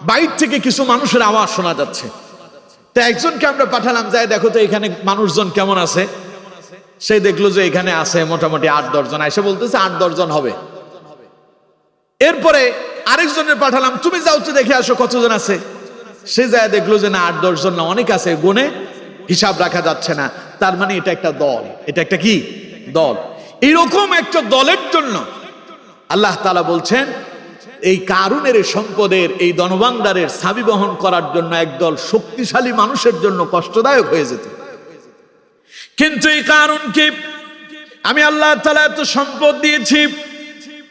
বাইরে থেকে কিছু মানুষের আওয়াজ শোনা যাচ্ছে, তো একজনকে আমরা পাঠালাম, যায় দেখো তো এখানে মানুষজন কেমন আছে। সে দেখলো যে এখানে আছে মোটামুটি 8-10 জন, এসে বলতেছে 8-10 জন হবে। এরপরে আরেকজনের পাঠালাম, তুমি যাও তো দেখে আসো কতজন আছে। সে যায় দেখলো যে না, 8-10 জন না, অনেক আছে, গুনে হিসাব রাখা যাচ্ছে না। তার মানে এটা একটা দল, এটা একটা কি দল। এইরকম একটা দলের জন্য আল্লাহ তাআলা বলছেন, এই কারুনের সম্পদের এই ধনভাণ্ডারের চাবি বহন করার জন্য একদল শক্তিশালী মানুষের জন্য কষ্টদায়ক হয়ে যেত। কিন্তু এই কারুনকে আমি আল্লাহ তাআলা এত সম্পদ দিয়েছি,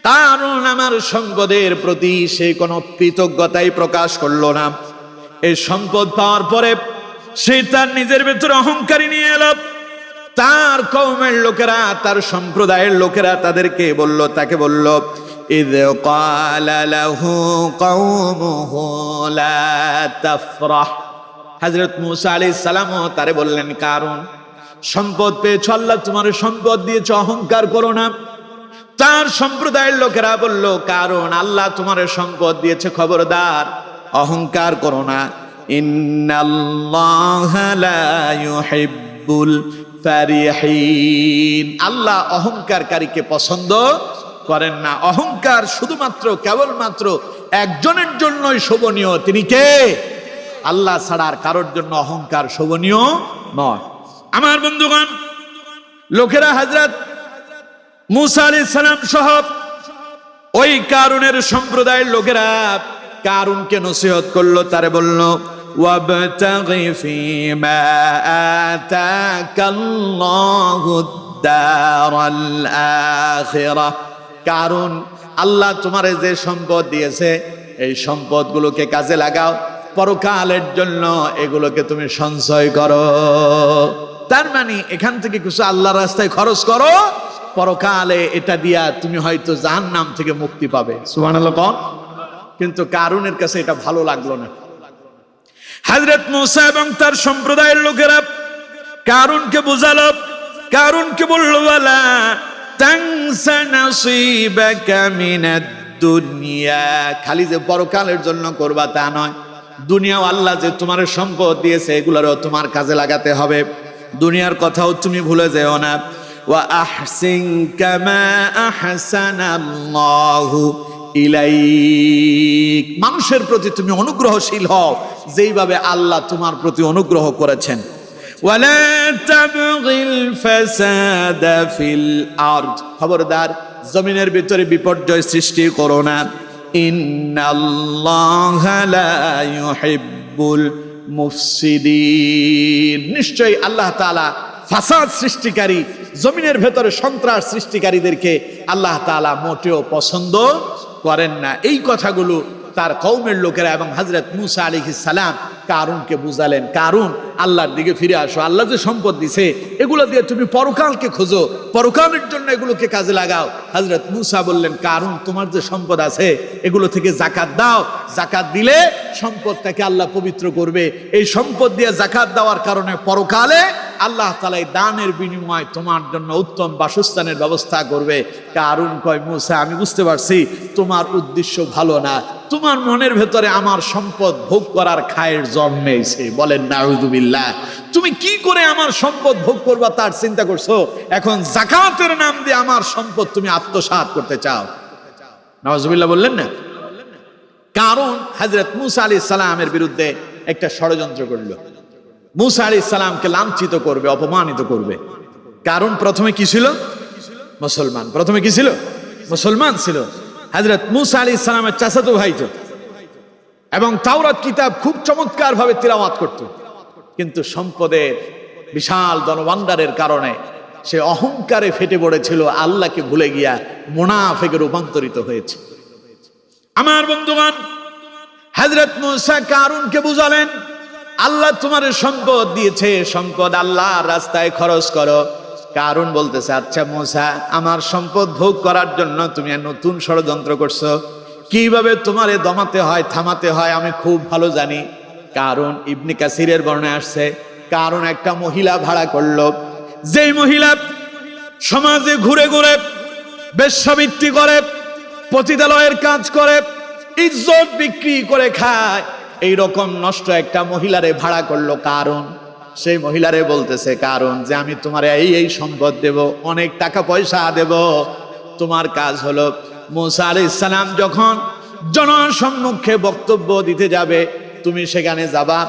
কারণ আমার সম্পদের প্রতি সে কোনো কৃতজ্ঞতাই প্রকাশ করলো না। এই সম্পদ পাওয়ার পরে সে তার নিজের ভেতরে অহংকারী নিয়ে এলো। তার কওমের লোকেরা, তার সম্প্রদায়ের লোকেরা তাদেরকে বলল, তাকে বলল, ইয ক্বালা লাহু কওমুহু লা তাফরাহ। হযরত মূসা আলাইহিস সালাম তারে বললেন, কারণ সম্পদ পেয়েছো, আল্লাহ তোমার সম্পদ দিয়েছে, অহংকার করো না। তার সম্প্রদায়ের লোকেরা বলল, কারণ আল্লাহ তোমার সম্পদ দিয়েছে, খবরদার অহংকার করো না। ইন্নাল্লাহা লা ইউহিব্বুল ফারিহিন, আল্লাহ অহংকারকারীকে পছন্দ করেন না। অহংকার শুধুমাত্র কেবলমাত্র একজনের জন্যই শোভনীয়, তিনি কে? আল্লাহ ছাড়া আর কারোর জন্য অহংকার শোভনীয় নয়। আমার বন্ধুগণ, লোকেরা হযরত মূসা আলাইহিস সালাম সহ ওই কারুনের সম্প্রদায়ের লোকেরা কারুনকে নসিহত করলো, তারে বলল, ওয়াবতাগি ফীমা আতাকাল্লাহুদ দারাল আখিরাহ। কারুন, আল্লাহ তোমারে যে সম্পদ দিয়েছে, এই সম্পদগুলোকে কাজে লাগাও, পরকালের জন্য এগুলোকে তুমি সঞ্চয় করো। তার মানে এখান থেকে কিছু আল্লাহর রাস্তায় খরচ করো, পরকালে এটা দিয়া তুমি হয়তো জাহান্নাম থেকে মুক্তি পাবে। সুবহানাল্লাহ কোন। কিন্তু কারুনের কাছে এটা ভালো লাগলো না। হযরত মূসা এবং তার সম্প্রদায়ের লোকেরা কারুনকে বুঝালো, কারুনকে বলল, ওয়ালা তানসা নাসিবাকা মিনাদ দুনিয়া, খালি যে পরকালের জন্য করবা তা নয়, দুনিয়াও আল্লাহ যে তোমার সম্পদ দিয়েছে এগুলোরও তোমার কাজে লাগাতে হবে, দুনিয়ার কথাও তুমি ভুলে যেও না। ওয়া আহসিন কামা আহসানাল্লাহু ইলাইক, মানুষের প্রতি তুমি অনুগ্রহশীল হও যেইভাবে আল্লাহ তোমার প্রতি অনুগ্রহ করেছেন। ওয়ালা তাবগিল ফাসাদা ফিল আরদ, খবরদার জমিনের ভিতরে বিপর্যয় সৃষ্টি করো না। ইন্নাল্লাহা লা ইউহিব্বুল মুফসিদিন, নিশ্চয়ই আল্লাহ তাআলা ফাসাদ সৃষ্টিকারী, জমিনের ভেতরে সন্ত্রাস সৃষ্টিকারীদেরকে আল্লাহ তাআলা মোটেও পছন্দ করেন না। এই কথাগুলো তার কওমের লোকেরা এবং হযরত মূসা আলাইহিস সালাম কারুনকে বুঝালেন, কারুন আল্লাহর দিকে ফিরে আসো, আল্লাহ যে সম্পদ দিছে এগুলো দিয়ে তুমি পরকালকে খোঁজো, পরকালের জন্য এগুলোকে কাজে লাগাও। হযরত মূসা বললেন, কারুন তোমার যে সম্পদ আছে এগুলো থেকে যাকাত দাও, যাকাত দিলে সম্পদটাকে আল্লাহ পবিত্র করবে, এই সম্পদ দিয়ে যাকাত দেওয়ার কারণে পরকালে আল্লাহ তাআলা দানের বিনিময়ে তোমার জন্য উত্তম বাসস্থানের ব্যবস্থা করবে। কারুন কয়, মূসা আমি বুঝতে পারছি তোমার উদ্দেশ্য ভালো না, তোমার মনের ভেতরে আমার সম্পদ ভোগ করার খায়ের জন্মেছে। বলেন নাউযুবিল্লাহ, তুমি কি করে আমার সম্পদ ভোগ করবা তার চিন্তা করছো, এখন যাকাতের নাম দিয়ে আমার সম্পদ তুমি আত্মসাৎ করতে চাও। নাউযুবিল্লাহ বললেন না? কারণ হযরত মূসা আলাইহিস সালামের বিরুদ্ধে একটা ষড়যন্ত্র করলো, মূসা আলাইহিস সালামকে লাঞ্ছিত করবে, অপমানিত করবে। কারণ প্রথমে কি ছিল? মুসলমান। প্রথমে কি ছিল? মুসলমান ছিল। হযরত মূসা আলাইহিস সালামের চাচাতো ভাই তো, এবং তাওরাত কিতাব খুব চমৎকার ভাবে তিলাওয়াত করত, কিন্তু সম্পদের বিশাল ধনভাণ্ডারের কারণে সে অহংকারে ফেটে পড়েছিল, আল্লাহকে ভুলে গিয়া মুনাফিকে রূপান্তরিত হয়েছে। আমার বন্ধুগণ, হযরত মূসা কারুনকে বুঝালেন, আল্লাহ তোমার সম্পদ দিয়েছে, সম্পদ আল্লাহর রাস্তায় খরচ করো। কারুন বলতেছে, আচ্ছা মূসা, আমার সম্পদ ভোগ করার জন্য তুমি নতুন ষড়যন্ত্র করছো, কিভাবে তোমারে দমাতে হয় থামাতে হয় আমি খুব ভালো জানি। কারণ ইবনে কাসিরের বর্ণনায় আসছে, কারণ একটা মহিলা ভাড়া করলো, যেই মহিলা সমাজে ঘুরে ঘুরে বেশ্যাবৃত্তি করে, পতিতালয়ের কাজ করে, ইজ্জত বিক্রি করে খায়, এইরকম নষ্ট একটা মহিলারে ভাড়া করলো কারণ। সেই মহিলারে বলতেছে কারণ যে আমি তোমার এই সম্পদ দেব, অনেক টাকা পয়সা দেব, তোমার কাজ হলো মূসা আলাইহিস সালাম যখন জনসম্মুখে বক্তব্য দিতে যাবে তুমি সেখানে যাবা,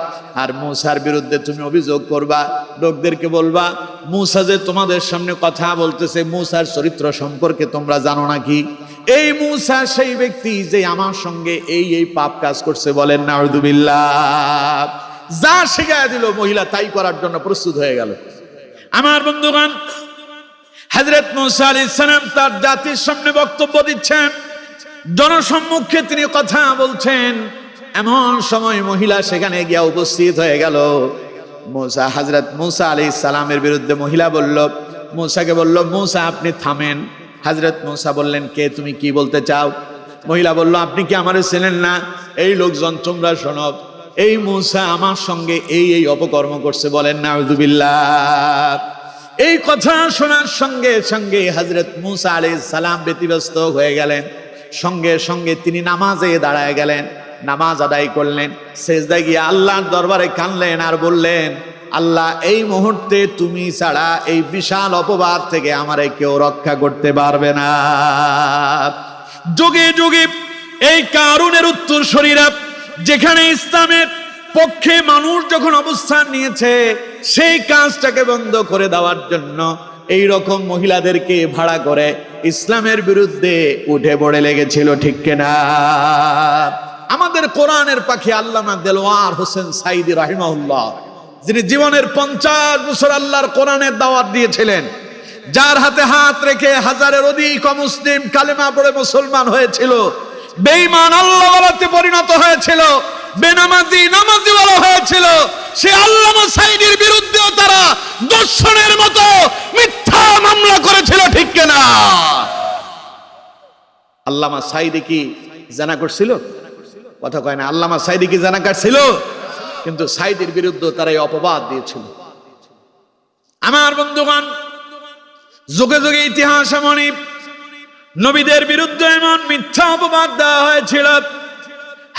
আর মূসার বিরুদ্ধে তুমি অভিযোগ করবা, লোকদেরকে বলবা মূসা যে তোমাদের সামনে কথা বলতেছে, মূসার চরিত্র সম্পর্কে তোমরা জানো নাকি? এই মূসা সেই ব্যক্তি যে আমার সঙ্গে এই পাপ কাজ করছে। বলেন নাউযুবিল্লাহ। যা শিখায় দিল, মহিলা তাই করার জন্য প্রস্তুত হয়ে গেল। আমার বন্ধুগণ, হযরত মূসা আলাইহিস সালাম তার জাতির সামনে বক্তব্য দিচ্ছেন, জনসম্মুখে তিনি কথা বলছেন, এমন সময় মহিলা সেখানে গিয়ে উপস্থিত হয়ে গেল। হযরত মূসা আলাইহিস সালামের বিরুদ্ধে মহিলা বলল, মূসাকে বলল, মূসা আপনি থামেন। হযরত মূসা বললেন, কে তুমি, কি বলতে চাও? মহিলা বলল, আপনি কি আমারে চেনেন না? এই লোকজন তোমরা শোনো, এই মূসা আমার সঙ্গে এই অপকর্ম করছে। বলেন নাউযুবিল্লাহ। এই কথা শোনার সঙ্গে সঙ্গে হযরত মূসা আলাইহিস সালাম ব্যতিব্যস্ত হয়ে গেলেন, সঙ্গে সঙ্গে তিনি নামাজে দাঁড়ায় গেলেন, নামাজ আদায় করলেন, সেজদায় গিয়ে আল্লাহর দরবারে কাঁদলেন আর বললেন, আল্লাহ এই মুহূর্তে তুমি ছাড়া এই বিশাল অপবাদ থেকে আমারে কেউ রক্ষা করতে পারবে না। যুগে যুগে এই কারুনের উত্তরসূরিরা যেখানে ইসলামের পক্ষে মানুষ যখন অবস্থান নিয়েছে, সেই কাজটাকে বন্ধ করে দেওয়ার জন্য এই রকম মহিলাদেরকে ভাড়া করে ইসলামের বিরুদ্ধে উঠে পড়ে লেগেছিল, ঠিক কিনা? আমাদের কোরআনের পাখি আল্লামা দেলওয়ার হোসেন সাইদি রাহিমাহুল্লাহ, যিনি জীবনের 50 বছর আল্লাহর কোরআনের দাওয়াত দিয়েছিলেন, যার হাতে হাত রেখে হাজারের অধিক মুসলিম কালেমা পড়ে মুসলমান হয়েছিল, বেঈমান আল্লাহওয়ালাতে পরিণত হয়েছিল, বেনামাজি নামাজিওয়ালা হয়েছিল, সে আল্লামা সাইদির বিরুদ্ধেও তারা দর্শনের মতো মিথ্যা মামলা করেছিল, ঠিক কিনা? আল্লামা সাইদি কি জানা করছিল? কথা কয় না। আল্লামা সাইদি কি জানা করছিল? কিন্তু সাইদির বিরুদ্ধে তারা এই অপবাদ দিয়েছিল। আমার বন্ধুগণ, যুগে যুগে ইতিহাস এমনই, নবীদের বিরুদ্ধে এমন মিথ্যা অপবাদ দেওয়া হয়েছিল।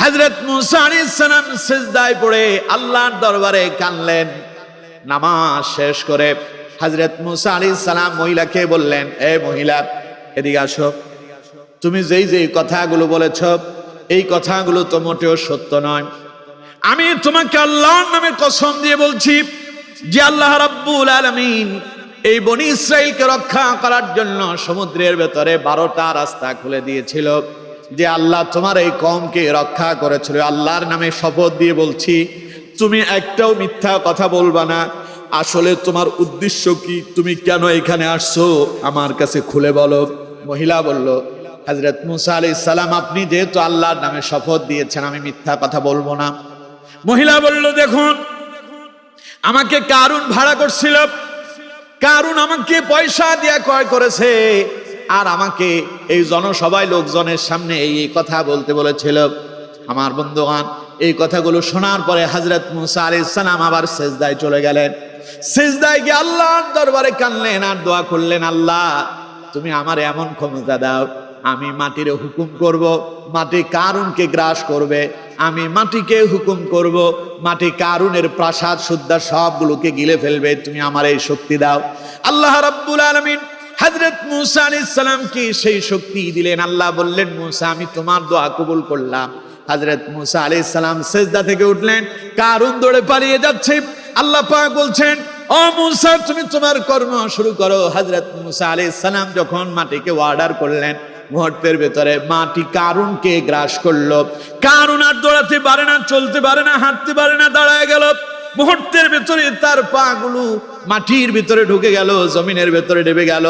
হযরত মূসা আলাইহিস সালাম সিজদায় পড়ে আল্লাহর দরবারে কাঁদলেন। নামাজ শেষ করে হযরত মূসা আলাইহিস সালাম মহিলাকে বললেন, এ মহিলা এদিকে আসো। তুমি যেই যেই কথাগুলো বলেছ এই কথাগুলো তো মোটেও সত্য নয়। আমি তোমাকে আল্লাহর নামে কসম দিয়ে বলছি যে আল্লাহ রাব্বুল আলামিন এই বনি ইসরাইলকে রক্ষা করার জন্য সমুদ্রের ভেতরে 12টা রাস্তা খুলে দিয়েছিল, যে আল্লাহ তোমার এই কওমকে রক্ষা করেছিল। আল্লাহর নামে শপথ দিয়ে বলছি তুমি একটাও মিথ্যা কথা বলবা না। আসলে তোমার উদ্দেশ্য কি? তুমি কেন এখানে আসছো আমার কাছে খুলে বলো। মহিলা বলল, হযরত মুসা আলাইহিস সালাম, আপনি যেহেতু আল্লাহর নামে শপথ দিয়েছেন আমি মিথ্যা কথা বলবো না। মহিলা বলল, দেখুন আমাকে কারুন ভাড়া করছিল, কারুন আমাকে পয়সা দিয়ে ক্রয় করেছে, আর আমাকে এই জনসভায় লোকজনের সামনে এই কথা বলতে বলেছিল। আমার বন্ধুগণ, এই কথাগুলো শোনার পরে হযরত মুসা আলাইহিস সালাম আবার সিজদায় চলে গেলেন। সিজদায় গিয়ে আল্লাহর দরবারে কাঁদলেন আর দোয়া করলেন, আল্লাহ তুমি আমার এমন ক্ষমতা দাও, আমি মাটির হুকুম করব, মাটি কারুনকে গ্রাস করবে। আমি মাটিকে হুকুম করব, মাটি কারুনের প্রাসাদ সুদ্ধা সবগুলোকে গিলে ফেলবে। তুমি আমার এই শক্তি দাও। আল্লাহ রাব্বুল আলামিন হযরত মুসা আলাইহিস সালামকে সেই শক্তি দিলেন। আল্লাহ বললেন, মুসা আমি তোমার দোয়া কবুল করলাম। হযরত মুসা আলাইহিস সালাম সিজদা থেকে উঠলেন, কারুন দৌড়ে পালিয়ে যাচ্ছে। আল্লাহ পাক বলছেন, ও মুসা তুমি তোমার কর্ম শুরু করো। হযরত মুসা আলাইহিস সালাম যখন মাটিকে অর্ডার করলেন, মুহূর্তের ভেতরে মাটি কারুনকে গ্রাস করলো। কারুন আর দৌড়াতে পারে না, চলতে পারে না, হাঁটতে পারে না, দাঁড়ায় গেল। মুহূর্তের ভেতরে তার পা গুলো মাটির ভিতরে ঢুকে গেল, জমিনের ভেতরে ডুবে গেল।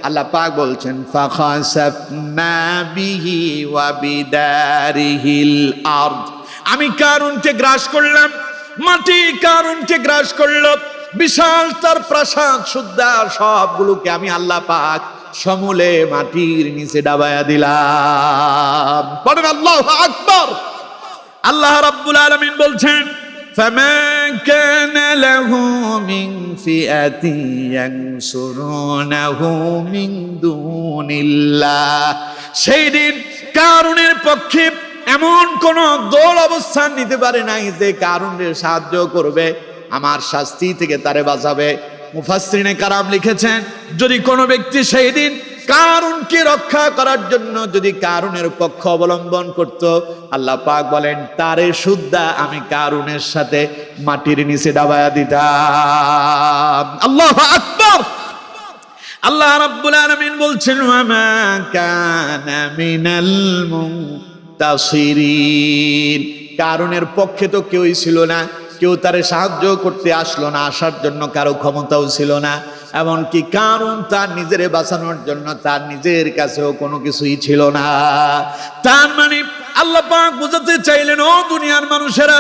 আল্লাহ পাক বলছেন, ফাখাসাফনা বিহি ওয়া বিদারিহিল আরদ, আমি কারুনকে গ্রাস করলাম, মাটি কারুনকে গ্রাস করলো। বিশাল তার প্রাসাদ সুদ্ধা সবগুলোকে আমি আল্লাহ পাক সমূলে মাটির নিচে ডাবায়া দিলাম। বলেন আল্লাহু আকবার। আল্লাহ রাব্বুল আলামিন বলছেন, ফামা কানা লাহু মিন ফিআতিন ইয়ানসুরুনাহু মিন দুনিল্লাহ, সেই দিন কারুনের পক্ষে এমন কোন দল অবস্থান নিতে পারে নাই যে কারুনের সাহায্য করবে, আমার শাস্তি থেকে তারে বাঁচাবে। মুফাসসিরিনে কারাম লিখেছেন, যদি কোনো ব্যক্তি সেই দিন কারুনকে রক্ষা করার জন্য যদি কারুনের পক্ষ অবলম্বন করত, আল্লাহ পাক বলেন তারে সুদ্ধা আমি কারুনের সাথে মাটির নিচে ডাবায়া দিতাম। আল্লাহু আকবার। আল্লাহ রাব্বুল আলামিন বলছেন, ওয়া মা কানা মিনাল মুনতাসিরিন, কারুনের পক্ষে তো কেউই ছিল না, কেউ তারে সাহায্য করতে আসলো না, আসার জন্য কারো ক্ষমতাও ছিল না। এমনকি কারুন তার নিজের বাঁচানোর জন্য তার নিজের কাছেও কোনো কিছুই ছিল না। তার মানে আল্লাহ পাক বুঝাতে চাইলেন, ও দুনিয়ার মানুষেরা,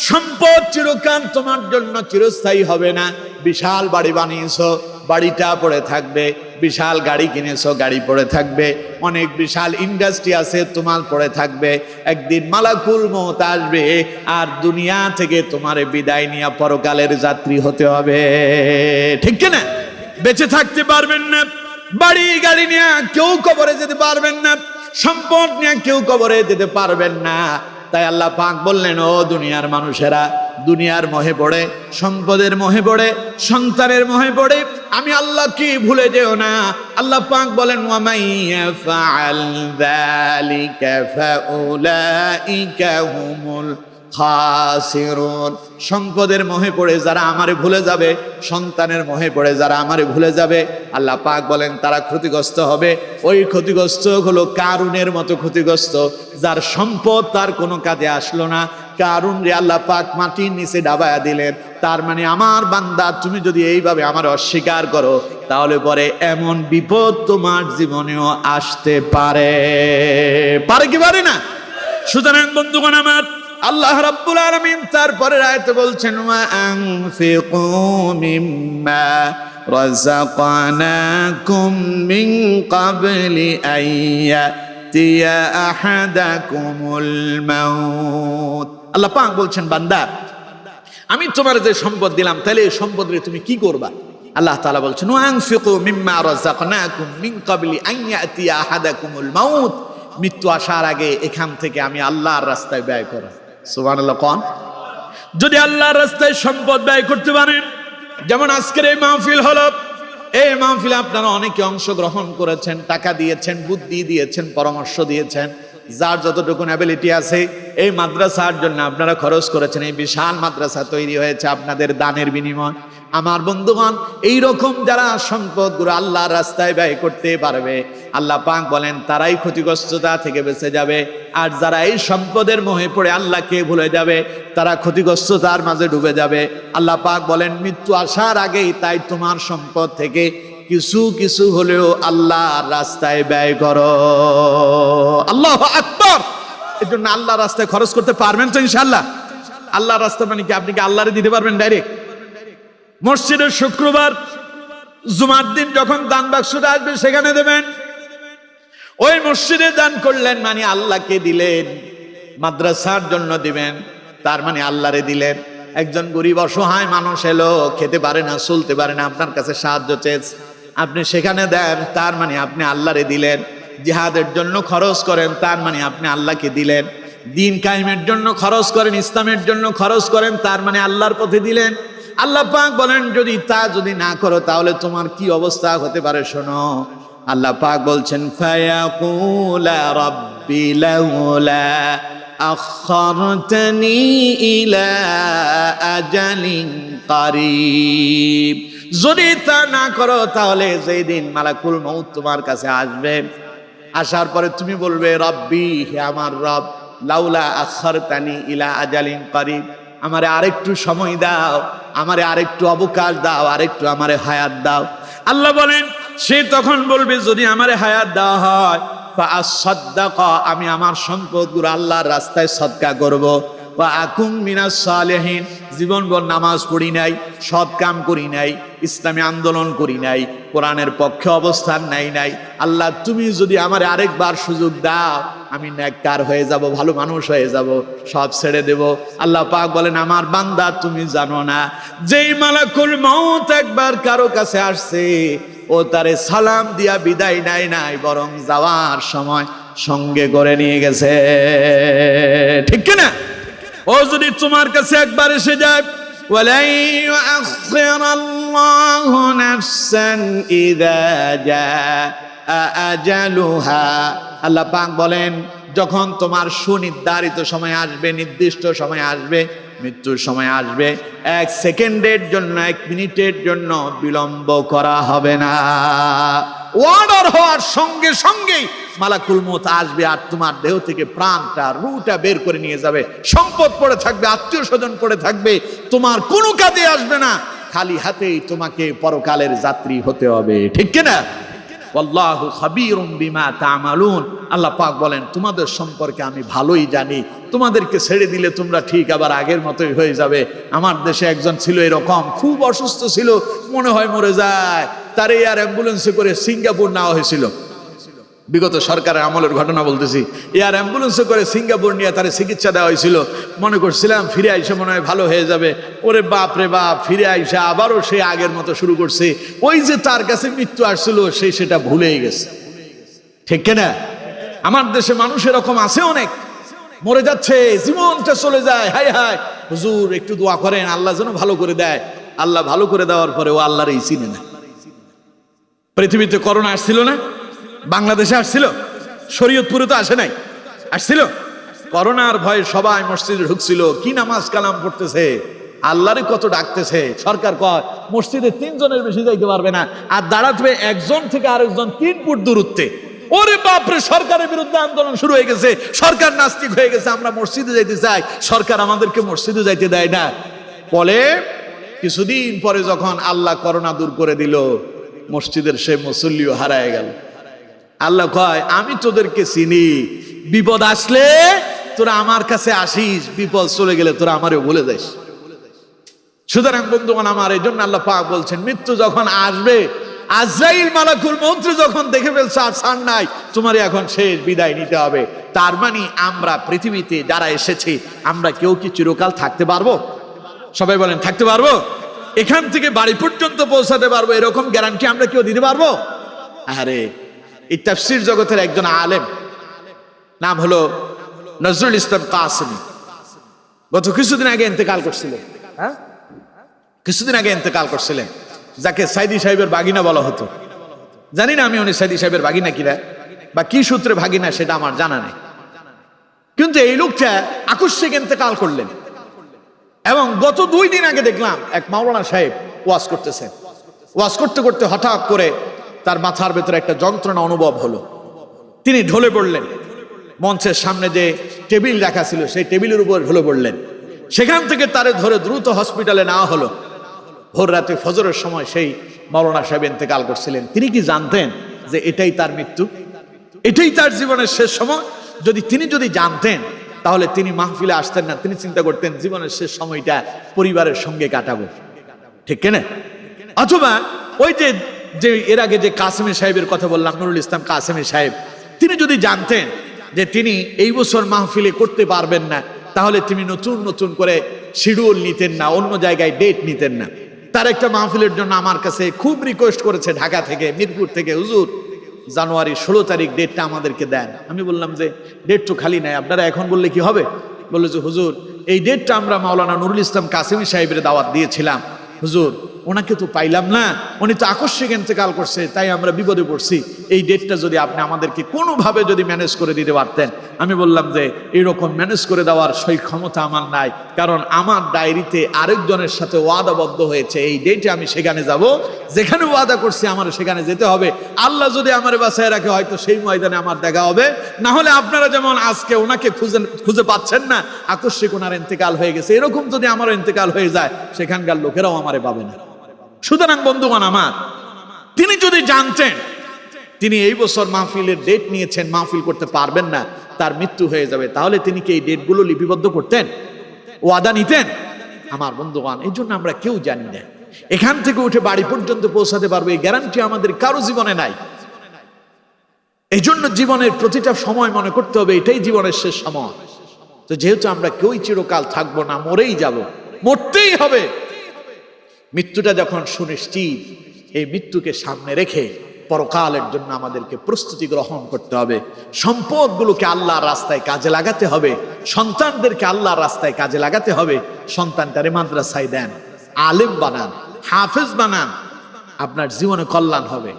সম্পদ চিরকাল তোমার জন্য চিরস্থায়ী হবে না। বিশাল বাড়ি বানিয়েছো, বাড়িটা পড়ে থাকবে। বিশাল গাড়ি কিনেছো, গাড়ি পড়ে থাকবে। অনেক বিশাল ইন্ডাস্ট্রি আছে, তোমার পড়ে থাকবে। একদিন মালাকুল মউত আসবে আর দুনিয়া থেকে তোমারে বিদায় নিয়ে পরকালের যাত্রী হতে হবে, ঠিক কি না? বেঁচে থাকতে পারবেন না, বাড়ি গাড়ি নিয়ে কেউ কবরে যেতে পারবেন না, সম্পদ নিয়ে কেউ কবরে যেতে পারবেন না। তাই আল্লাহ পাক বললেন, ও দুনিয়ার মানুষেরা, দুনিয়ার মোহে পড়ে, সম্পদের মোহে পড়ে, সন্তানের মোহে পড়ে আমি আল্লাহকে ভুলে যেও না। আল্লাহ পাক বলেন, ওয়া মাইয়াফআল যালিকা ফাউলাইকা হুমুল খাসিরুন, সম্পদের মোহে পড়ে যারা আমারে ভুলে যাবে, সন্তানের মোহে পড়ে যারা আমারে ভুলে যাবে, আল্লাহ পাক বলেন তারা ক্ষতিগ্রস্ত হবে। ওই ক্ষতিগ্রস্ত হলো কারুনের মতো ক্ষতিগ্রস্ত, যার সম্পদ তার কোনো কাজে আসলো না। কারুন রে আল্লাহ পাক মাটির নিচে ডাবায়া দিলেন। তার মানে আমার বান্দা, তুমি যদি এইভাবে আমার অস্বীকার করো, তাহলে পরে এমন বিপদ তোমার জীবনেও আসতে পারে, পারে কি পারে না? সুতরাং বন্ধুগণ আমার, আল্লাহ রাব্বুল আলামিন তারপরের আয়াতে বলছেন, ওয়া আনফিকু মিম্মা রাযাকনাকুম মিন ক্বাবলি আইয়াতিয়া আহাদাকুমুল মাউত। আল্লাহ পাক বলছেন, বান্দা আমি তোমার যে সম্পদ দিলাম, তাহলে এই সম্পদ রে তুমি কি করবা? আল্লাহ তাআলা বলছেন, ওয়া আনফিকু মিম্মা রাযাকনাকুম মিন ক্বাবলি আইয়াতিয়া আহাদাকুমুল মাউত, মৃত্যু আসার আগে এখান থেকে আমি আল্লাহর রাস্তায় ব্যয় করো। সুবহানাল্লাহ। কোন যদি আল্লাহর রাস্তায় সম্পদ ব্যয় করতে পারেন, যেমন আজকের এই মাহফিল হলো, এই মাহফিলে আপনারা অনেকে অংশগ্রহণ করেছেন, টাকা দিয়েছেন, বুদ্ধি দিয়েছেন, পরামর্শ দিয়েছেন, যার যতটুকু অ্যাবিলিটি আছে এই মাদ্রাসার জন্য আপনারা খরচ করেছেন। এই বিশাল মাদ্রাসা তৈরি হয়েছে আপনাদের দানের বিনিময়। আমার বন্ধুগণ, এইরকম যারা সম্পদগুলো আল্লাহর রাস্তায় ব্যয় করতে পারবে, আল্লাহ পাক বলেন তারাই ক্ষতিগ্রস্ততা থেকে বেঁচে যাবে। আর যারা এই সম্পদের মোহে পড়ে আল্লাহকে ভুলে যাবে, তারা ক্ষতিগ্রস্ততার মাঝে ডুবে যাবে। আল্লাহ পাক বলেন মৃত্যু আসার আগেই তাই তোমার সম্পদ থেকে কিছু কিছু হলেও আল্লাহর রাস্তায় ব্যয় করো। আল্লাহু আকবার। এর জন্য আল্লাহর রাস্তায় খরচ করতে পারবেন তো ইনশাআল্লাহ? আল্লাহর রাস্তা মানে কি আপনি কি আল্লাহরে দিতে পারবেন ডাইরেক্ট? মসজিদের শুক্রবার জুমার দিন যখন দান বাক্সটা আসবে সেখানে দেবেন। ওই মসজিদে দান করলেন মানে আল্লাহকে দিলেন, মাদ্রাসার জন্য দিবেন তার মানে আল্লাহরে দিলেন। একজন গরিব অসহায় মানুষ এলো, খেতে পারে না, চলতে পারে না, আপনার কাছে সাহায্য চেয়েছে, আপনি সেখানে দেন তার মানে আপনি আল্লাহরে দিলেন। জিহাদের জন্য খরচ করেন তার মানে আপনি আল্লাহকে দিলেন। দিন কায়েমের জন্য খরচ করেন, ইসলামের জন্য খরচ করেন তার মানে আল্লাহর পথে দিলেন। আল্লাহ পাক বলেন যদি না করো তাহলে তোমার কি অবস্থা হতে পারে শোনো। আল্লাহ পাক বলছেন ফায়াকুলা রাব্বি লাউলা আখখারতানি ইলা আজালিন কারীব। যদি তা না করো তাহলে যেই দিন মালাকুল মউত তোমার কাছে আসবে, আসার পরে তুমি বলবে রব্বি, হে আমার রব, লাউলা আখখারতানি ইলা আজালিন কারীব, আমারে আরেকটু সময় দাও, আমারে আরেকটু অবকাশ দাও, আরেকটু আমারে হায়াত দাও। আল্লাহ বলেন সে তখন বলবে যদি আমারে হায়াত দেওয়া হয় ফাআসাদ্দাকা, আমি আমার সম্পদগুলো আল্লাহর রাস্তায় সদকা করব। ওয়া আকুম মিনাস সালিহিন, জীবনভর নামাজ পড়ি নাই, সৎ কাম করি নাই, ইসলামী আন্দোলন করি নাই, কোরআনের পক্ষে অবস্থান নাই। আল্লাহ তুমি যদি আমারে আরেকবার সুযোগ দাও, আমি নেককার হয়ে যাব, ভালো মানুষ হয়ে যাব, সব ছেড়ে দেব। আল্লাহ পাক বলেন আমার বান্দা তুমি জানো না, যেই মালাকুল মউত একবার কারো কাছে আসছে ও তারে সালাম দিয়া বিদায় নাই, বরং যাওয়ার সময় সঙ্গে করে নিয়ে গেছে। ঠিক কিনা? ও যদি তোমার কাছে একবার এসে যায়, ওয়ালাই ইউআখিরাল্লাহু নাফসান ইযা জাআ আজালুহা, আল্লাহ পাক বলেন যখন তোমার সুনির্ধারিত সময় আসবে, নির্দিষ্ট সময় আসবে, মৃত্যুর সময় আসবে, 1 সেকেন্ডের জন্য, 1 মিনিটের জন্য বিলম্ব করা হবে না। অর্ডার হওয়ার সঙ্গে সঙ্গেই মালাকুল মউত আসবে আর তোমার দেহ থেকে প্রাণটা, রূহটা বের করে নিয়ে যাবে। সম্পদ পড়ে থাকবে, আত্মীয় স্বজন পড়ে থাকবে, তোমার কোনো কাজে আসবে না, খালি হাতেই তোমাকে পরকালের যাত্রী হতে হবে। ঠিক কিনা? ওয়াল্লাহু খাবীরুম বিমা তা'মালুন। আল্লাহ পাক বলেন তোমাদের সম্পর্কে আমি ভালোই জানি, তোমাদেরকে ছেড়ে দিলে তোমরা ঠিক আবার আগের মতোই হয়ে যাবে। আমার দেশে একজন ছিল এরকম, খুব অসুস্থ ছিল, মনে হয় মরে যায়, তার এয়ার অ্যাম্বুলেন্সে করে সিঙ্গাপুর নেওয়া হয়েছিল। বিগত সরকারের আমলের ঘটনা বলতেছি। এয়ার অ্যাম্বুলেন্সে করে সিঙ্গাপুর নিয়ে তার চিকিৎসা দেওয়া হয়েছিল। মনে করছিলাম ফিরে আইসা মনে হয় ভালো হয়ে যাবে। ওরে বাপ রে বাপ, ফিরে আইসা আবারও সে আগের মতো শুরু করছে। ওই যে তার কাছে মৃত্যু আসছিল সে সেটা ভুলেই গেছে। ঠিক কিনা? আমার দেশে মানুষ এরকম আছে, অনেক মরে যাচ্ছে, জীবনটা চলে যায়, হায় হায় হুজুর একটু দোয়া করেন আল্লাহ যেন ভালো করে দেয়। আল্লাহ ভালো করে দেওয়ার পরে ও আল্লাহর এই চিনে না। পৃথিবীতে করোনা আসছিল না? বাংলাদেশে আসছিল, শরীয়তপুরে তো আসে নাই, আসছিল। করোনার ভয়ে সবাই মসজিদে ঢুকছিল, কি নামাজ কালাম পড়তেছে, আল্লাহরে কত ডাকতেছে। সরকার কয় মসজিদে 3 জনের বেশি যাইতে পারবে না, আর দাঁড়াতে একজন থেকে আরেকজন 3 ফুট দূরত্বে। ওরে বাপরে, সরকারের বিরুদ্ধে আন্দোলন শুরু হয়ে গেছে, সরকার নাস্তিক হয়ে গেছে, আমরা মসজিদে যাইতে চাই, সরকার আমাদেরকে মসজিদে যাইতে দেয় না। বলে কিছুদিন পরে যখন আল্লাহ করোনা দূর করে দিল, মসজিদের সে মুসল্লিও হারায় গেল। আল্লাহ কয় আমি তোদেরকে চিনি, বিপদ আসলে তোরা আমার কাছে আসিস, বিপদ চলে গেলে তোরা আমারও ভুলে যাস। সুতরাং বন্ধুগণ আমার, এই জন্য আল্লাহ পাক বলছেন মৃত্যু যখন আসবে, আজরাইল মালাকুল মউত যখন দেখে ফেলছে আর ছাড় নাই, তোমার এখন শেষ, বিদায় নিতে হবে। তার মানে আমরা পৃথিবীতে যারা এসেছি, আমরা কেউ কি চিরকাল থাকতে পারবো? সবাই বলেন থাকতে পারবো? এখান থেকে বাড়ি পর্যন্ত পৌঁছাতে পারবো এরকম গ্যারান্টি আমরা কেউ দিতে পারবো? আরে এই তাফসীর জগতের একজন আলেম, নাম হলো নজরুল ইসলাম কাসেমি, গত কিছুদিন আগে ইন্তেকাল করছিলেন। কিছুদিন আগে ইন্তেকাল করছিলেন। যাকে সাইদি সাহেবের বাগিনা বলা হতো। জানি না আমি উনি সাইদি সাহেবের বাগিনা কিনা বা কি সূত্রে ভাগিনা সেটা আমার জানা নেই, কিন্তু এই লোকটা আকস্মিক ইন্তেকাল করলেন। এবং গত 2 দিন আগে দেখলাম এক মাওলানা সাহেব ওয়াজ করতেছেন। ওয়াজ করতে করতে হঠাৎ করে তার মাথার ভেতরে একটা যন্ত্রণা অনুভব হলো। তিনি ঢলে পড়লেন। মঞ্চের সামনে যে টেবিল রাখা ছিল সেই টেবিলের উপর ঢলে পড়লেন। সেখান থেকে তারে ধরে দ্রুত হসপিটালে নেওয়া হলো। ভোর রাতে ফজরের সময় সেই মাওলানা সাহেব ইন্তেকাল করছিলেন। তিনি কি জানতেন যে এটাই তার মৃত্যু, এটাই তার জীবনের শেষ সময়? তিনি যদি জানতেন তাহলে তিনি মাহফিলে আসতেন না। তিনি চিন্তা করতেন জীবনের শেষ সময়টা পরিবারের সঙ্গে কাটাবো, ঠিক কিনা? অথবা ওই যে এর আগে যে কাসেমি সাহেবের কথা বললাম, নুরুল ইসলাম কাসেমি সাহেব, তিনি যদি জানতেন যে তিনি এই বছর মাহফিলে করতে পারবেন না, তাহলে তিনি নতুন নতুন করে শিডিউল নিতেন না, অন্য জায়গায় ডেট নিতেন না। তার একটা মাহফিলের জন্য আমার কাছে খুব রিকোয়েস্ট করেছে ঢাকা থেকে, মিরপুর থেকে, হুজুর জানুয়ারি 16 তারিখ ডেটটা আমাদেরকে দেন। আমি বললাম যে ডেট তো খালি নাই, আপনারা এখন বললে কি হবে? বললো যে হুজুর এই ডেটটা আমরা মাওলানা নুরুল ইসলাম কাসেমি সাহেবের দাওয়াত দিয়েছিলাম, হুজুর ওনাকে তো পাইলাম না, উনি তো আকস্মিক ইন্তেকাল করছে, তাই আমরা বিপদে পড়ছি। এই ডেটটা যদি আপনি আমাদেরকে কোনোভাবে যদি ম্যানেজ করে দিতে পারতেন। আমি বললাম যে এইরকম ম্যানেজ করে দেওয়ার সেই ক্ষমতা আমার নাই, কারণ আমার ডায়েরিতে আরেকজনের সাথে ওয়াদাবদ্ধ হয়েছে এই ডেটে আমি সেখানে যাব, যেখানে ওয়াদা করছি আমার সেখানে যেতে হবে। আল্লাহ যদি আমার বাসায় রাখে হয়তো সেই ময়দানে আমার দেখা হবে, না হলে আপনারা যেমন আজকে ওনাকে খুঁজে পাচ্ছেন না, আকস্মিক ওনার ইন্তেকাল হয়ে গেছে, এরকম যদি আমার ইন্তেকাল হয়ে যায় সেখানকার লোকেরাও আমারে পাবে না। সুতরাং বন্ধুগণ আমার, তিনি যদি জানতেন তিনি এই বছর মাহফিলের ডেট নিয়েছেন, মাহফিল করতে পারবেন না, তার মৃত্যু হয়ে যাবে, তাহলে তিনি কি এই ডেটগুলো লিপিবদ্ধ করতেন, ওয়াদা নিতেন? আমার বন্ধুগণ, এই জন্য আমরা কেউ জানি না এখান থেকে উঠে বাড়ি পর্যন্ত পৌঁছাতে পারবে এই গ্যারান্টি আমাদের কারো জীবনে নাই। এই জন্য জীবনের প্রতিটা সময় মনে করতে হবে এটাই জীবনের শেষ সময়। তো যেহেতু আমরা কেউই চিরকাল থাকবো না, মরেই যাব, মরতেই হবে। মৃত্যুটা যখন সুনিশ্চিত, এই মৃত্যুকে সামনে রেখে পরকালের জন্য আমাদেরকে প্রস্তুতি গ্রহণ করতে হবে। সম্পদগুলোকে আল্লাহর রাস্তায় কাজে লাগাতে হবে, সন্তানদেরকে আল্লাহর রাস্তায় কাজে লাগাতে হবে। সন্তানটারে মাদ্রাসায় দেন, আলেম বানান, হাফেজ বানান, আপনার জীবনে কল্যাণ হবে।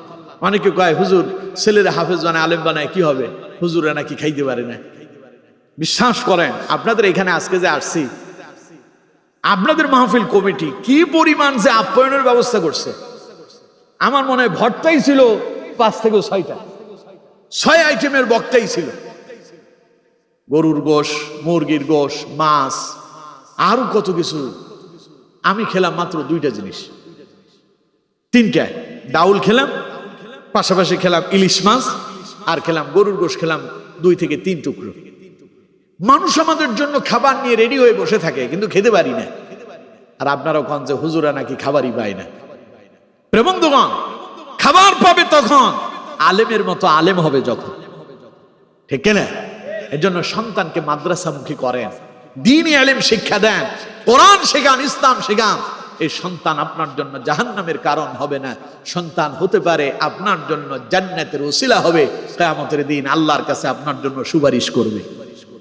অনেকে কয় হুজুর ছেলেরা হাফেজ বানায় আলেম বানায় কি হবে? হুজুরা নাকি খাইতে পারে না। বিশ্বাস করেন, আপনাদের এখানে আজকে যে আসছি, আপনাদের মাহফিল কমিটি কি পরিমাণ যে আপ্যায়নের ব্যবস্থা করছে। আমার মনে হয় ভর্তাই ছিল 5 থেকে 6টা, 6 আইটেমের বক্তাই ছিল। গরুর গোশ, মুরগির গোশ, মাছ, আরো কত কিছু। আমি খেলাম মাত্র 2টা জিনিস, 3টা ডাউল খেলাম, পাশাপাশি খেলাম ইলিশ মাছ, আর খেলাম গরুর গোশ, খেলাম 2 থেকে 3 টুকরো। মানুষ আমাদের জন্য খাবার নিয়ে রেডি হয়ে বসে থাকে, কিন্তু খেতে পারি না। আর আপনারাও কন যে হুজুরা নাকি খাবারই পায় না। বন্ধুগণ, খাবার পাবে তখন আলেমের মতো আলেম হবে যখন, ঠিক না? এর জন্য সন্তানকে মাদ্রাসামুখী করেন, দ্বীনি ইলম শিক্ষা দেন, কোরআন শেখান, ইসলাম শেখান। এই সন্তান আপনার জন্য জাহান্নামের কারণ হবে না, সন্তান হতে পারে আপনার জন্য জান্নাতের ওসিলা হবে। কিয়ামতের দিন আল্লাহর কাছে আপনার জন্য সুপারিশ করবে।